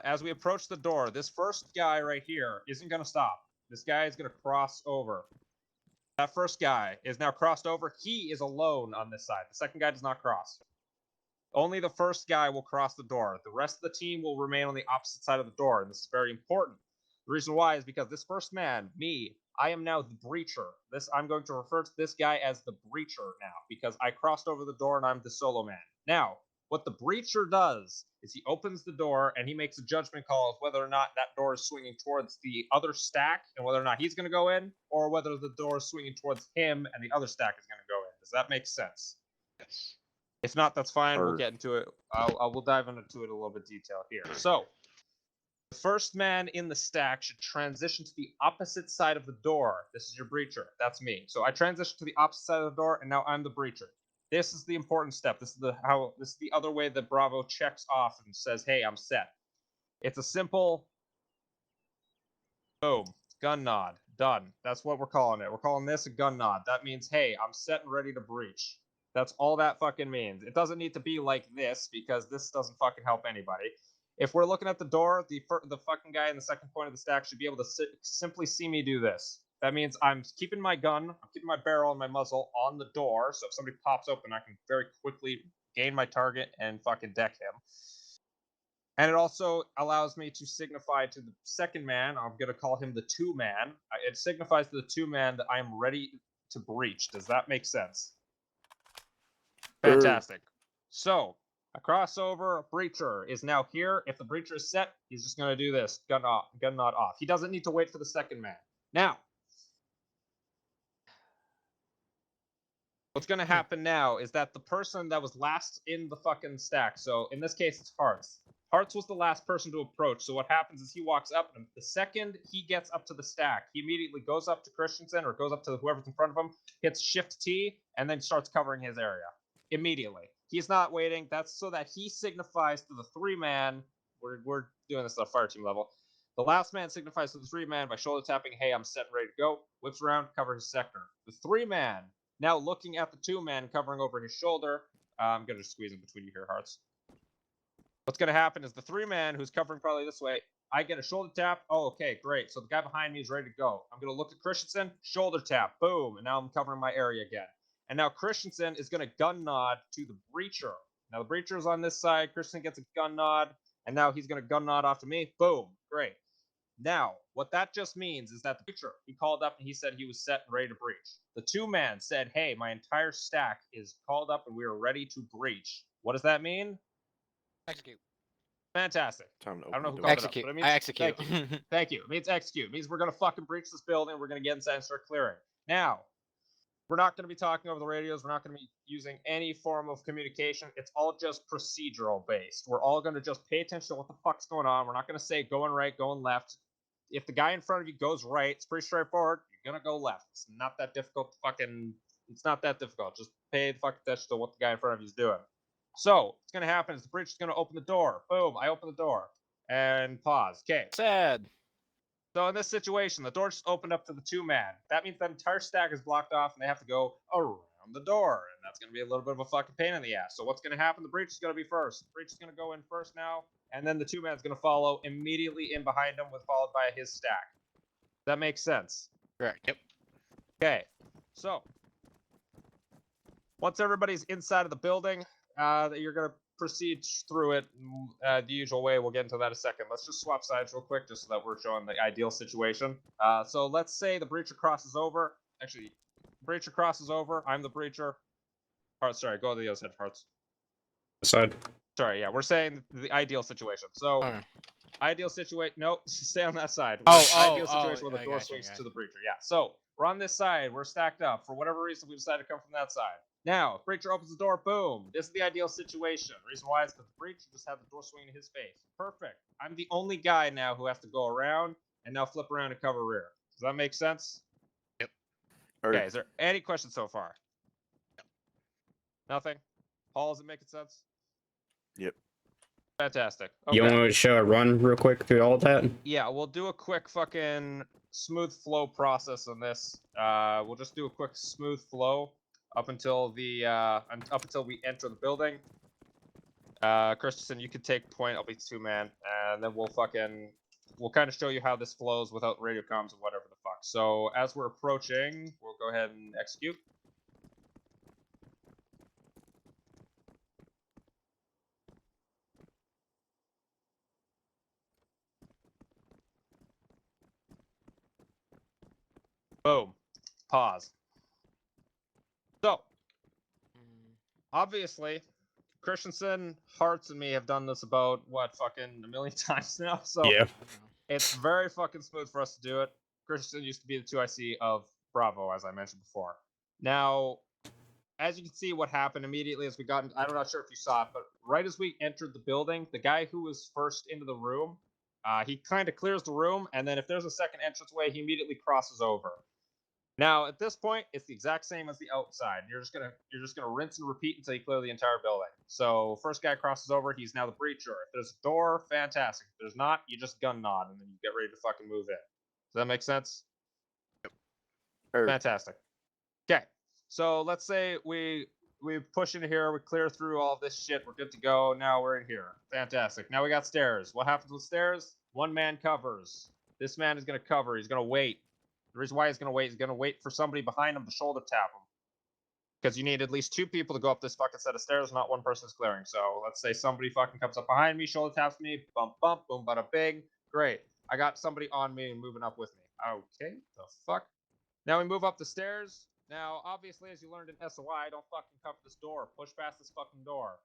As we approach the door, this first guy right here isn't going to stop. This guy is going to cross over. That first guy is now crossed over. He is alone on this side. The second guy does not cross. Only the first guy will cross the door. The rest of the team will remain on the opposite side of the door, and this is very important. The reason why is because this first man, me, I am now the breacher. I'm going to refer to this guy as the breacher now, because I crossed over the door and I'm the solo man. Now, what the breacher does is he opens the door and he makes a judgment call of whether or not that door is swinging towards the other stack and whether or not he's going to go in, or whether the door is swinging towards him and the other stack is going to go in. Does that make sense? Yes. If not, that's fine. We'll get into it. We'll dive into it a little bit detail here. So, the first man in the stack should transition to the opposite side of the door. This is your breacher. That's me. So I transition to the opposite side of the door, and now I'm the breacher. This is the important step. This is the other way that Bravo checks off and says, "Hey, I'm set." It's a simple boom, gun nod, done. That's what we're calling it. We're calling this a gun nod. That means, hey, I'm set and ready to breach. That's all that fucking means. It doesn't need to be like this, because this doesn't fucking help anybody. If we're looking at the door, the fucking guy in the second point of the stack should be able to simply see me do this. That means I'm keeping my gun, I'm keeping my barrel and my muzzle on the door, so if somebody pops open, I can very quickly gain my target and fucking deck him. And it also allows me to signify to the second man, I'm going to call him the 2-man. It signifies to the 2-man that I am ready to breach. Does that make sense? Fantastic. So, a crossover breacher is now here. If the breacher is set, he's just going to do this. Gun nod off. He doesn't need to wait for the second man. Now, what's going to happen now is that the person that was last in the fucking stack, so in this case, it's Hearts. Hearts was the last person to approach, so what happens is he walks up, and the second he gets up to the stack, he immediately goes up to Christensen, or goes up to whoever's in front of him, hits Shift T, and then starts covering his area. Immediately. He's not waiting. That's so that he signifies to the 3-man, we're doing this at a fire team level, the last man signifies to the 3-man by shoulder tapping, hey, I'm set and ready to go, whips around, covers his sector. The 3-man, now looking at the 2-man covering over his shoulder, I'm going to squeeze in between you here, Hearts. What's going to happen is the 3-man who's covering probably this way, I get a shoulder tap. Oh, okay, great. So the guy behind me is ready to go. I'm going to look at Christensen, shoulder tap, boom, and now I'm covering my area again. And now Christensen is going to gun nod to the breacher. Now the breacher is on this side. Christensen gets a gun nod, and now he's going to gun nod off to me. Boom, great. Now, what that just means is that the breacher, he called up and he said he was set and ready to breach. The 2-man said, hey, my entire stack is called up and we are ready to breach. What does that mean? Execute. Fantastic. Time to I don't know who open the called door. it up, Execute. but it means, I execute. Thank you. Thank you. It means execute. It means we're going to fucking breach this building. We're going to get inside and start clearing. Now, we're not going to be talking over the radios. We're not going to be using any form of communication. It's all just procedural based. We're all going to just pay attention to what the fuck's going on. We're not going to say going right, going left. If the guy in front of you goes right, it's pretty straightforward. You're going to go left. It's not that difficult. It's not that difficult. Just pay the fucking attention to what the guy in front of you is doing. So, what's going to happen is the breacher is going to open the door. Boom, I open the door. And pause. Okay. Sad. So in this situation, the door just opened up to the 2-man. That means that entire stack is blocked off, and they have to go around the door, and that's going to be a little bit of a fucking pain in the ass. So what's going to happen? The breach is going to be first. The breach is going to go in first now, and then the 2-man is going to follow immediately in behind him, followed by his stack. That makes sense. Correct. Yep. Okay. So once everybody's inside of the building, you're going to proceed through it the usual way. We'll get into that in a second. Let's just swap sides real quick just so that we're showing the ideal situation. So let's say the breacher crosses over. Actually, breacher crosses over. I'm the breacher. Hearts, sorry, go to the other side, Hearts. Side. Sorry, yeah, we're saying the ideal situation. So, Okay. ideal situation. No, stay on that side. Oh, Ideal situation where the I door gotcha, swings gotcha. to the breacher. Yeah. So we're on this side. We're stacked up. For whatever reason, we decided to come from that side. Now, breacher opens the door. Boom. This is the ideal situation. The reason why is because the breacher just had the door swing in his face. Perfect. I'm the only guy now who has to go around and now flip around and cover rear. Does that make sense? Yep. Okay. Is there any questions so far? Nothing. Paul, is it making sense? Yep. Fantastic. Okay. You want me to show a run real quick through all that? Yeah, we'll do a quick fucking smooth flow process on this. We'll just do a quick smooth flow up until we enter the building. Christensen, you can take point. I'll be 2-man, and then we'll kind of show you how this flows without radio comms and whatever the fuck. So as we're approaching, we'll go ahead and execute. Boom. Pause. So, obviously, Christensen, Hearts, and me have done this about, fucking a million times now. So, Yeah. it's very fucking smooth for us to do it. Christensen used to be the 2IC of Bravo, as I mentioned before. Now, as you can see, what happened immediately as we got into, I'm not sure if you saw it, but right as we entered the building, the guy who was first into the room, he kind of clears the room, and then if there's a second entranceway, he immediately crosses over. Now, at this point, it's the exact same as the outside. You're just gonna rinse and repeat until you clear the entire building. So, first guy crosses over, he's now the breacher. If there's a door, fantastic. If there's not, you just gun nod and then you get ready to fucking move in. Does that make sense? Yep. Fantastic. Okay, so let's say we push into here, we clear through all this shit, we're good to go. Now we're in here. Fantastic. Now we got stairs. What happens with stairs? 1 man covers. This man is gonna cover. He's gonna wait. The reason why he's going to wait for somebody behind him to shoulder tap him. Because you need at least 2 people to go up this fucking set of stairs, not 1 person's clearing. So let's say somebody fucking comes up behind me, shoulder taps me, bump, bump, boom, bada, bing. Great. I got somebody on me and moving up with me. Okay, the fuck? Now we move up the stairs. Now, obviously, as you learned in SOI, don't fucking cover this door. Push past this fucking door.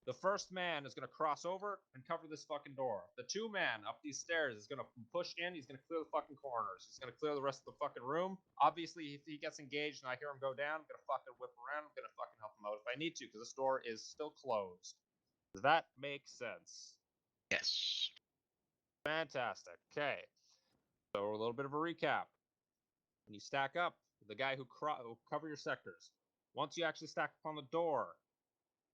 The first man is going to cross over and cover this fucking door. The 2-man up these stairs is going to push in. He's going to clear the fucking corners. He's going to clear the rest of the fucking room. Obviously, if he gets engaged and I hear him go down, I'm going to fucking whip around. I'm going to fucking help him out if I need to, because this door is still closed. Does that make sense? Yes. Fantastic. Okay. So a little bit of a recap. When you stack up, the guy who cover your sectors. Once you actually stack up on the door,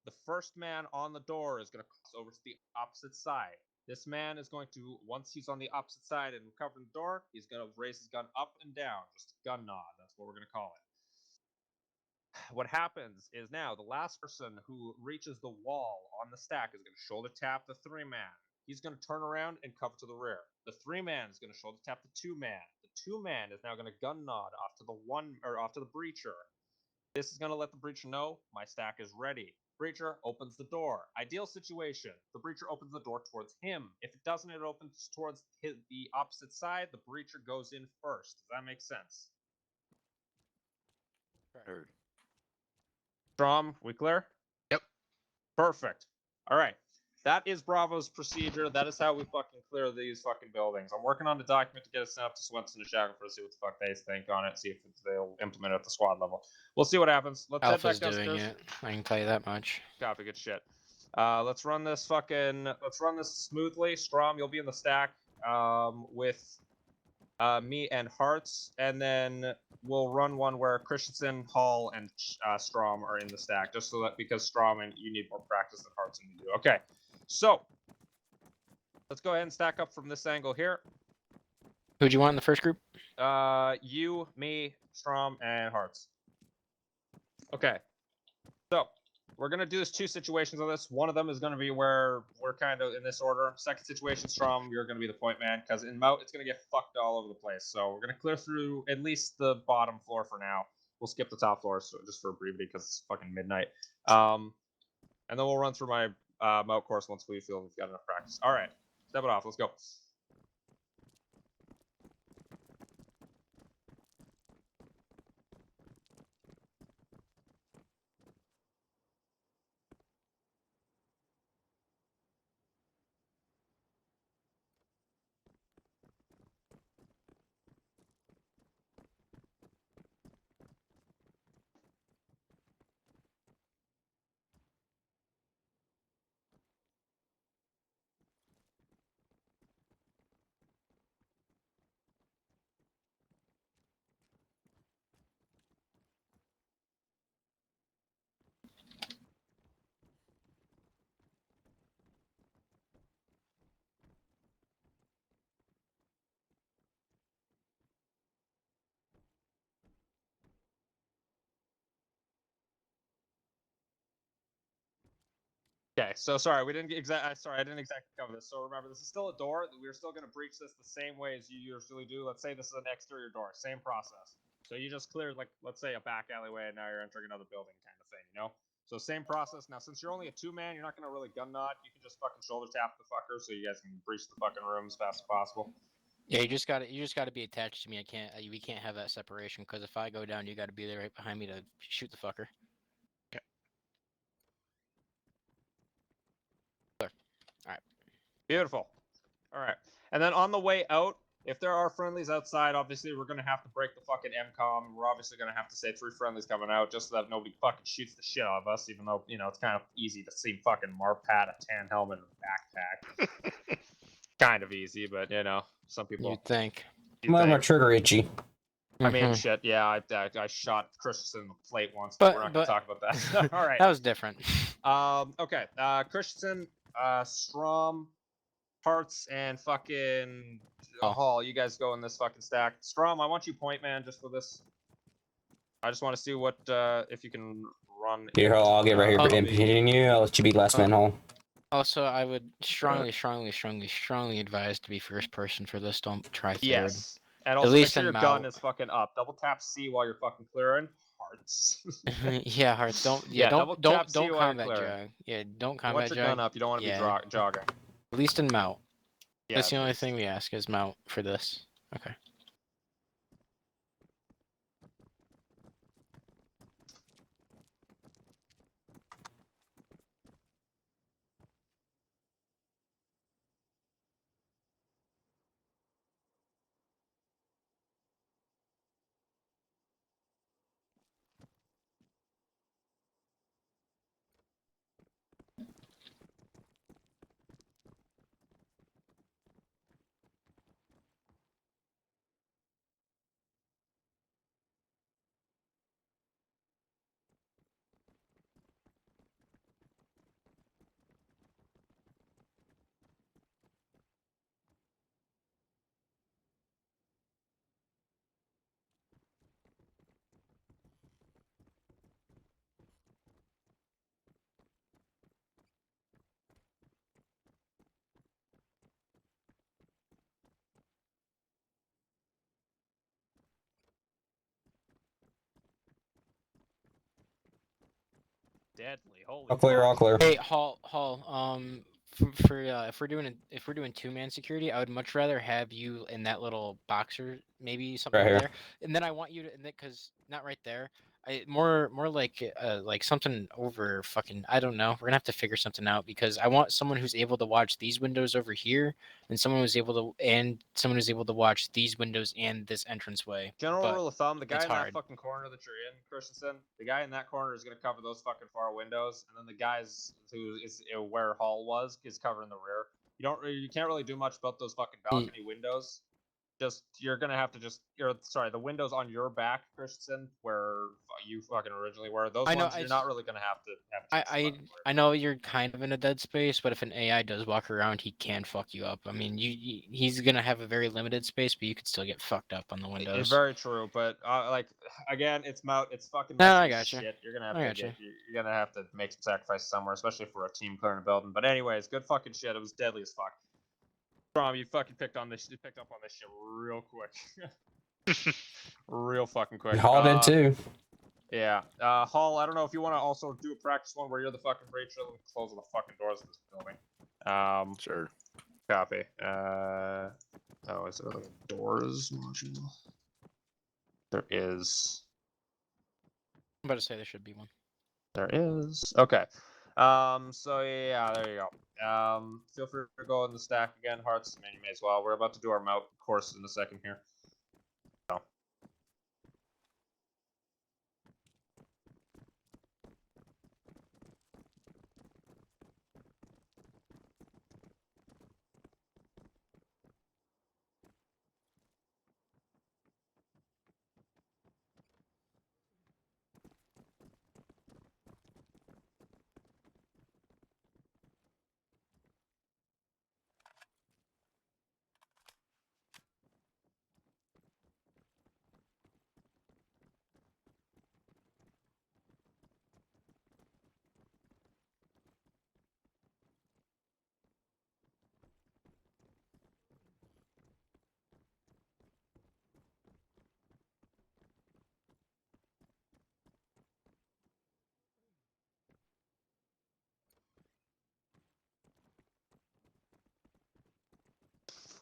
the first man on the door is going to cross over to the opposite side. This man is going to, once he's on the opposite side and covering the door, he's going to raise his gun up and down. Just a gun nod. That's what we're going to call it. What happens is now the last person who reaches the wall on the stack is going to shoulder tap the 3-man. He's going to turn around and cover to the rear. The 3-man is going to shoulder tap the 2-man. The 2-man is now going to gun nod off to the breacher. This is going to let the breacher know my stack is ready. Breacher opens the door. Ideal situation, the breacher opens the door towards him. If it doesn't, it opens towards the opposite side. The breacher goes in first. Does that make sense? Heard. Strom, we clear? Yep. Perfect. All right. That is Bravo's procedure. That is how we fucking clear these fucking buildings. I'm working on the document to get it sent up to Swenson and Shackle to see what the fuck they think on it, see if they'll implement it at the squad level. We'll see what happens. Let's head Alpha's back doing downstairs. it. I can tell you that much. Copy, good shit. Let's run this smoothly. Strom, you'll be in the stack with me and Hearts, and then we'll run one where Christensen, Hall, and Strom are in the stack, just so that because Strom and you need more practice than Hearts and you do. Okay, so let's go ahead and stack up from this angle here. Who'd you want in the first group? You, me, Strom, and Hearts. Okay, so we're gonna do this 2 situations on this. One of them is gonna be where we're kind of in this order. Second situation, Strom, you're gonna be the point man, because in Moat it's gonna get fucked all over the place. So we're gonna clear through at least the bottom floor for now. We'll skip the top floor so just for brevity because it's fucking midnight. And then we'll run through my Moat course once we feel we've got enough practice. All right, step it off. Let's go. Okay, so sorry, we didn't sorry, I didn't exactly cover this. So remember, this is still a door. We're still going to breach this the same way as you usually do. Let's say this is an exterior door, same process. So you just cleared, like, let's say a back alleyway, and now you're entering another building kind of thing, you know? So same process. Now, since you're only a 2-man, you're not going to really gun nod. You can just fucking shoulder tap the fucker so you guys can breach the fucking room as fast as possible. Yeah, you just gotta be attached to me. We can't have that separation because if I go down, you gotta be there right behind me to shoot the fucker. Beautiful. All right. And then on the way out, if there are friendlies outside, obviously we're going to have to break the fucking MCOM. We're obviously going to have to say 3 friendlies coming out just so that nobody fucking shoots the shit out of us, even though, you know, it's kind of easy to see fucking Marpat, a tan helmet, and a backpack. Kind of easy, but, you know, some people... You'd think. My trigger itchy. I mean, Mhm. shit, yeah, I shot Christensen in the plate once, But- we're not going to talk about that. All right. That was different. Okay. Christensen, Strom, Hearts, and fucking Hall. You guys go in this fucking stack. Strom, I want you point man just for this. I just want to see what if you can run. Here, I'll get right here Oh. and continue. I'll let you be last man hall. Also, I would strongly advise to be first person for this. Don't try third. Yes. And also least make sure in your gun Mount. is fucking up. Double tap C while you're fucking clearing. hearts. Yeah, hearts. Don't. Yeah, double tap Don't COI combat clear. jog. Yeah, don't You combat want your jog. gun up. You don't want to Yeah. be jogging. At least in mount. Yeah, That's the at only least. thing we ask is mount for this. Okay. Deadly. Holy. All clear, all clear. Hey, Hall. For if we're doing 2-man security, I would much rather have you in that little boxer, maybe something Right over here. there, and then I want you to, because not right there. More like something over fucking, I don't know. We're gonna have to figure something out because I want someone who's able to watch these windows over here, and someone who's able to watch these windows and this entranceway. General But rule of thumb: the guy it's in that hard. fucking corner that you're in, Christensen, the guy in that corner is gonna cover those fucking far windows, and then the guys who is where Hall was is covering the rear. You can't really do much about those fucking balcony windows. You're gonna have to the windows on your back, Christensen, where you fucking originally were. Those I know. ones you're not really gonna have to have a chance to fucking worry I know you're kind of in a dead space, but if an AI does walk around, he can fuck you up. I mean, he's gonna have a very limited space, but you could still get fucked up on the windows. Very true, but like again, it's fucking No, messy I as gotcha. shit. You're gonna have I to gotcha. you're gonna have to make some sacrifices somewhere, especially for a team clearing a building. But anyways, good fucking shit. It was deadly as fuck. Strom, you fucking picked up on this shit real quick. Real fucking quick. Hall did too. Yeah. Hall, I don't know if you want to also do a practice one where you're the fucking breacher and close the fucking doors of this building. Sure. Copy. Oh, is there a doors module? There is. I'm about to say there should be one. There is. Okay. So yeah, there you go. Feel free to go in the stack again, hearts. I mean, you may as well. We're about to do our mount course in a second here. So.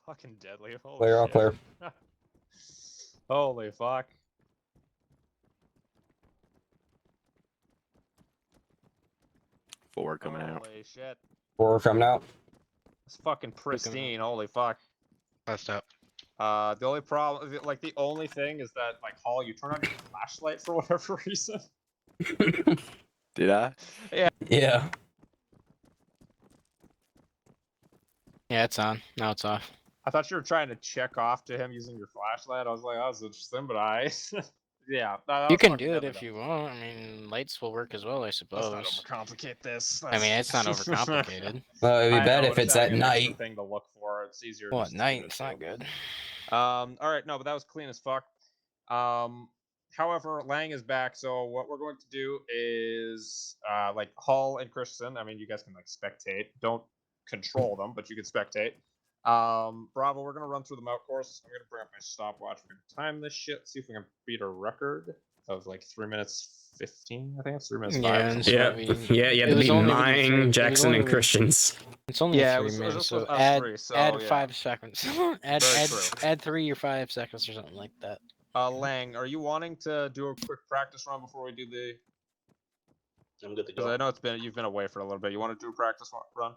Fucking deadly. Holy Clear, all shit. clear. Holy fuck. Four coming out. Holy shit. 4 coming out. It's fucking pristine. Holy fuck. Last up. The only problem, the only thing is that, Hall, you turn on your flashlight for whatever reason. Did I? Yeah. Yeah, it's on. Now it's off. I thought you were trying to check off to him using your flashlight. I was like, that was interesting, but yeah. That You was can fucking do it deadly, if though. you want. I mean, lights will work as well, I Let's suppose. not overcomplicate this. I mean, it's not overcomplicated. Well, it'd be I better know, if but it's adding at an extra night. thing to look for. It's easier. Well, just at to night, do it's so. not good. All right, no, but that was clean as fuck. However, Lang is back, so what we're going to do is Hall and Christensen. I mean, you guys can spectate. Don't control them, but you can spectate. Bravo, we're gonna run through the mount course. I'm gonna bring up my stopwatch. We're gonna time this shit. See if we can beat a record. That was like 3 minutes 15. I think it's 3 minutes 5. Yeah, and so Yeah, we, yeah, you had it to was be only gonna be mine, it was Jackson, only and gonna be- Christians. It's only Yeah, it 3 was minutes, just so with us add three, so, add yeah. 5 seconds. add Very add true. add 3 or 5 seconds or something like that. Lang, are you wanting to do a quick practice run before we do the? I'm good to Because I go. know you've been away for a little bit. You want to do a practice run?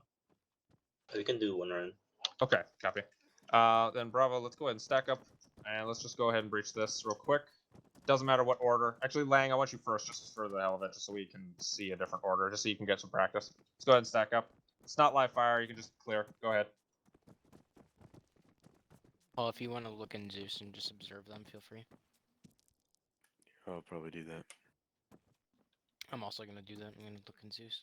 We can do one run. Okay, copy. Then Bravo, let's go ahead and stack up, and let's just go ahead and breach this real quick. Doesn't matter what order. Actually, Lang, I want you first, just for the hell of it, just so we can see a different order, just so you can get some practice. Let's go ahead and stack up. It's not live fire. You can just clear. Go ahead. Well, if you want to look in Zeus and just observe them, feel free. I'll probably do that. I'm also gonna do that. I'm gonna look in Zeus.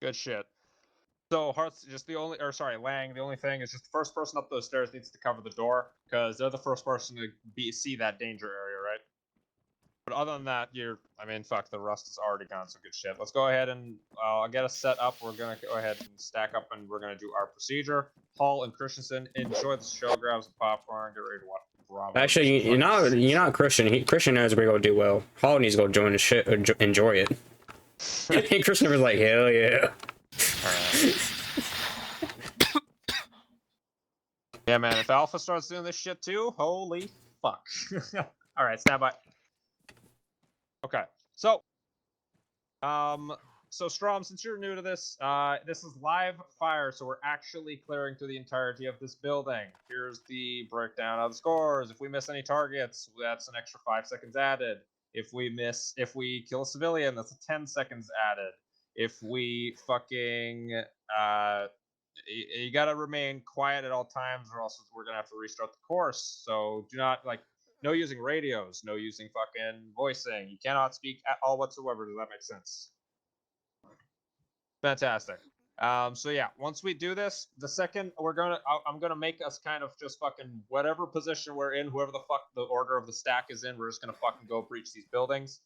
Good shit. So Hearts, just Lang, the only thing is just the first person up those stairs needs to cover the door, because they're the first person to see that danger area, right? But other than that, fuck, the rust is already gone, so good shit. Let's go ahead and I'll get us set up. We're gonna go ahead and stack up, and we're gonna do our procedure. Hall and Christensen, enjoy the show, grab some popcorn, get ready to watch Bravo. Actually, you're not Christian. Christian knows we're gonna do well. Hall needs to go join the shit, enjoy it. And Christian was like, hell yeah. Yeah, man, if Alpha starts doing this shit too, holy fuck. Alright, stand by. Okay, so Strom, since you're new to this, this is live fire, so we're actually clearing through the entirety of this building. Here's the breakdown of the scores. If we miss any targets, that's an extra 5 seconds added. If we kill a civilian, that's a 10 seconds added. If we fucking you gotta remain quiet at all times, or else we're gonna have to restart the course. So do not no using radios, no using fucking voicing. You cannot speak at all whatsoever. Does that make sense? Fantastic. So yeah, once we do this, the second I'm gonna make us kind of just fucking whatever position we're in, whoever the fuck the order of the stack is in, we're just gonna fucking go breach these buildings.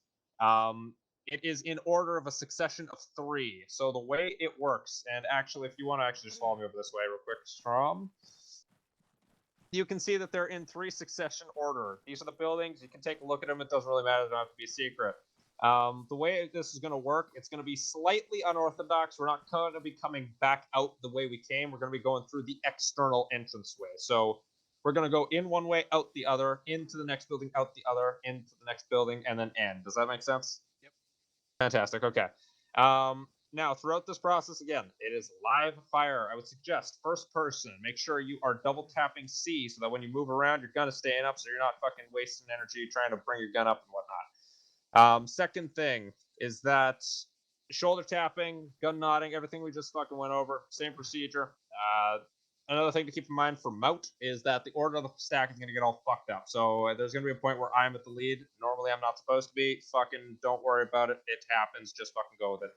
It is in order of a succession of 3. So the way it works, and actually, if you want to actually just follow me over this way real quick, Strom, you can see that they're in 3 succession order. These are the buildings. You can take a look at them. It doesn't really matter. They don't have to be a secret. The way this is going to work, it's going to be slightly unorthodox. We're not going to be coming back out the way we came. We're going to be going through the external entranceway. So we're going to go in one way, out the other, into the next building, out the other, into the next building, and then end. Does that make sense? Yep. Fantastic. Okay. Now, throughout this process, again, it is live fire. I would suggest first person, make sure you are double tapping C so that when you move around, your gun is staying up so you're not fucking wasting energy trying to bring your gun up and whatnot. Second thing is that shoulder tapping, gun nodding, everything we just fucking went over, same procedure. Another thing to keep in mind for Mout is that the order of the stack is going to get all fucked up. So there's going to be a point where I'm at the lead. Normally I'm not supposed to be. Fucking don't worry about it. It happens. Just fucking go with it.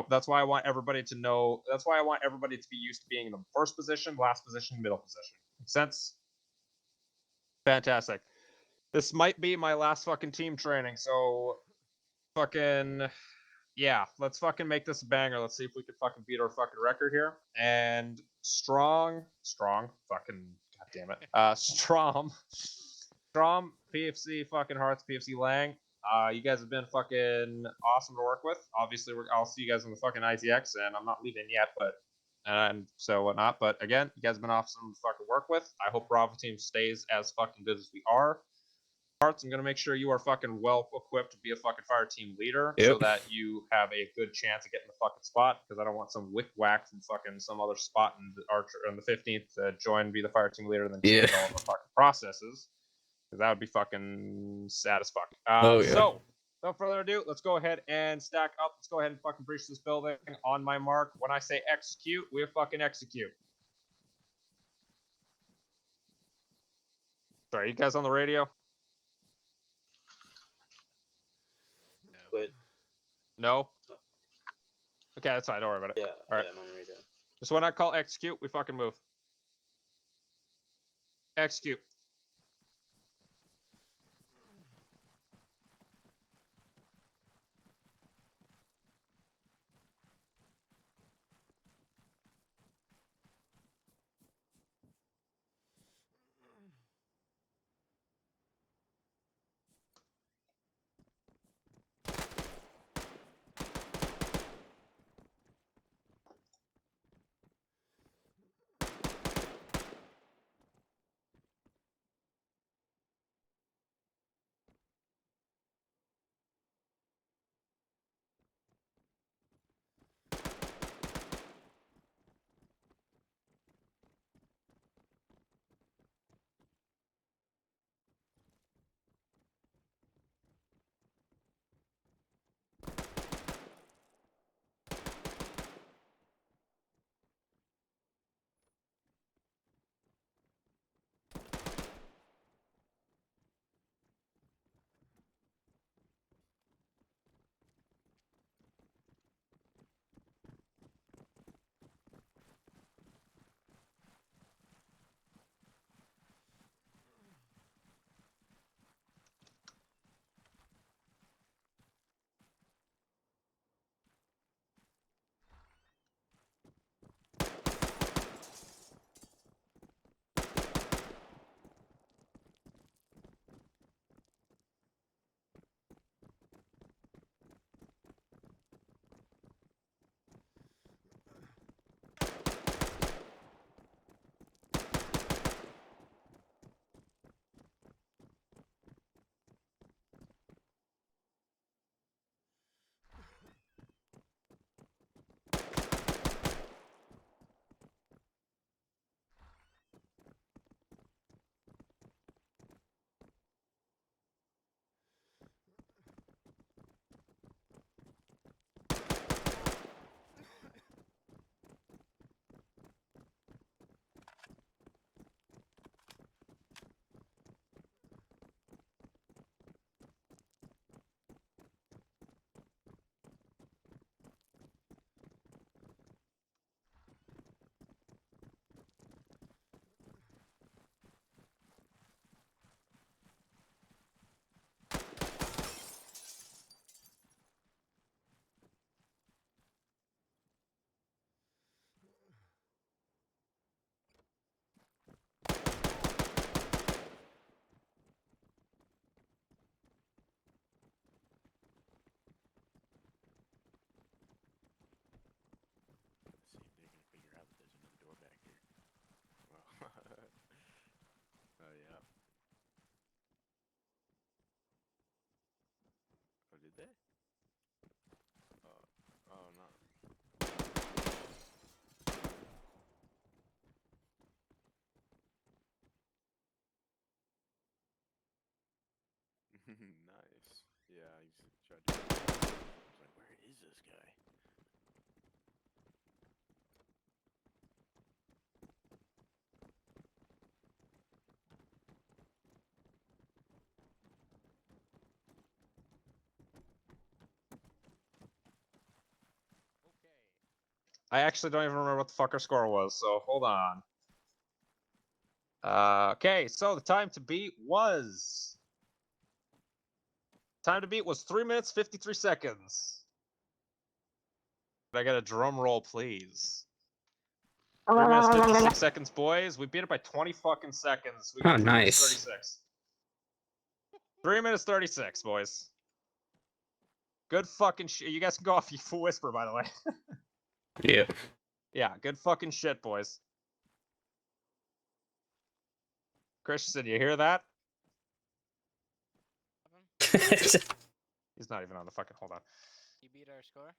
That's why I want everybody to know. That's why I want everybody to be used to being in the first position, last position, middle position. Make sense? Fantastic. This might be my last fucking team training, so fucking yeah, let's fucking make this a banger. Let's see if we can fucking beat our fucking record here. And strong, fucking goddamn it. Strom, PFC fucking Hearts, PFC Lang. You guys have been fucking awesome to work with. Obviously, I'll see you guys on the fucking ITX, and I'm not leaving yet, but and so whatnot. But again, you guys have been awesome to fucking work with. I hope Bravo Team stays as fucking good as we are. Hearts, I'm gonna make sure you are fucking well equipped to be a fucking fire team leader, so that you have a good chance of getting the fucking spot. Because I don't want some wick whack from fucking some other spot in the Archer on the 15th to join, be the fire team leader, and then change all of the fucking processes. Because that would be fucking sad as fuck. So without further ado, let's go ahead and stack up. Let's go ahead and fucking breach this building. On my mark, when I say execute, we fucking execute. Sorry, you guys on the radio? Wait. No? Okay, that's fine. Don't worry about it. Yeah, All right. yeah, I'm on radio. Just when I call execute, we fucking move. Execute. See if they're gonna figure out that there's another door back here. Well, oh yeah. Oh, did they? Oh no. Nice. Yeah, I used to try to. I was like, where is this guy? I actually don't even remember what the fuck our score was, so hold on. Okay, so the time to beat was 3 minutes 53 seconds. Can I get a drum roll, please? 3 minutes 56 seconds, boys. We beat it by 20 fucking seconds. We got Oh, 3 minutes nice. 36. 3 minutes 36, boys. Good fucking shit. You guys can go off you full whisper, by the way. Yeah. Yeah, good fucking shit, boys. Christian, you hear that? He's not even on the fucking. Hold on. You beat our score?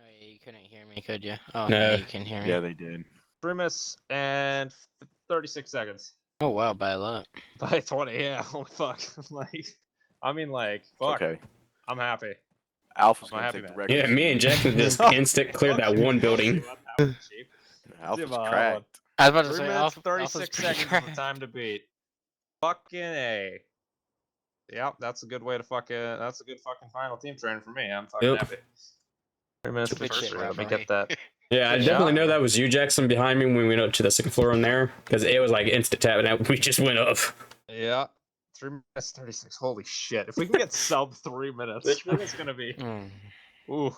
Oh, yeah, you couldn't hear me, could you? Oh, No. yeah, you can hear me. Yeah, they did. 3 minutes and 36 seconds. Oh wow, by a lot. By 20, yeah. Oh fuck. Like, I mean, like, fuck. Okay. I'm happy. Alpha's I'm a gonna happy take the man. record. Yeah, me and Jackson just Oh, instant cleared that okay, one we'll building. see what happens, Chief. See Alpha's about that one. cracked. I was about to 3 say minutes, Alpha's 36 pretty seconds is the cracked. time to beat. Fucking A. Yep, that's a good way to fucking. That's a good fucking final team training for me. I'm fucking Yep. happy. 3 minutes, Good shit, 53. Let me Bravo. get that. Yeah, I Good definitely job, know bro. that was you, Jackson, behind me when we went up to the second floor on there, because it was like instant tap, and we just went up. Yeah. 3 minutes, 36. Holy shit. If we can get sub 3 minutes, Which one it's gonna be. Mm. Ooh.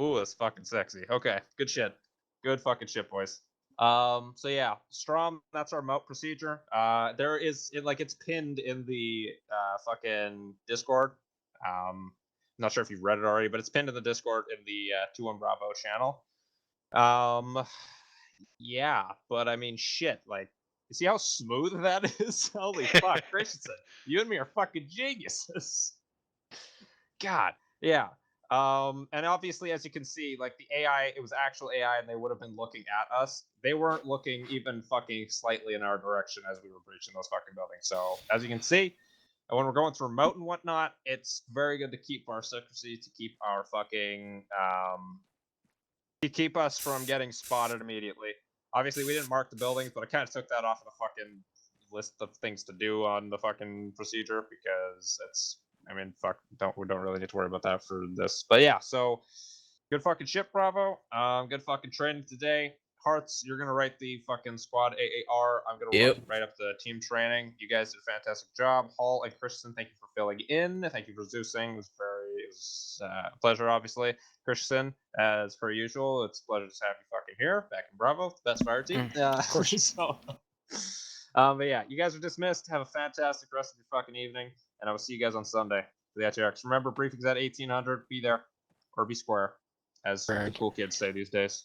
Ooh, that's fucking sexy. Okay, good shit. Good fucking shit, boys. So yeah, Strom, that's our moat procedure. There is it's pinned in the fucking Discord. Not sure if you've read it already, but it's pinned in the Discord in the 2-1 Bravo channel. Yeah, but I mean, shit. Like, you see how smooth that is? Holy fuck, Christensen, you and me are fucking geniuses. God, yeah. And obviously, as you can see, like the AI, it was actual AI, and they would have been looking at us. They weren't looking even fucking slightly in our direction as we were breaching those fucking buildings. So, as you can see, when we're going through remote and whatnot, it's very good to keep our secrecy, to keep our fucking to keep us from getting spotted immediately. Obviously, we didn't mark the buildings, but I kind of took that off of the fucking list of things to do on the fucking procedure because it's. I mean, fuck, we don't really need to worry about that for this. But yeah, so good fucking shit, Bravo. Good fucking training today. Hearts, you're gonna write the fucking squad AAR. I'm gonna write up the team training. You guys did a fantastic job. Hall and Christensen, thank you for filling in. Thank you for Zeusing. It was a pleasure, obviously. Christensen, as per usual, it's a pleasure to have you fucking here, back in Bravo, best fire team. Of course. So, but yeah, you guys are dismissed. Have a fantastic rest of your fucking evening, and I will see you guys on Sunday for the ATX. Remember, briefings at 1800. Be there or be square, as the cool kids say these days.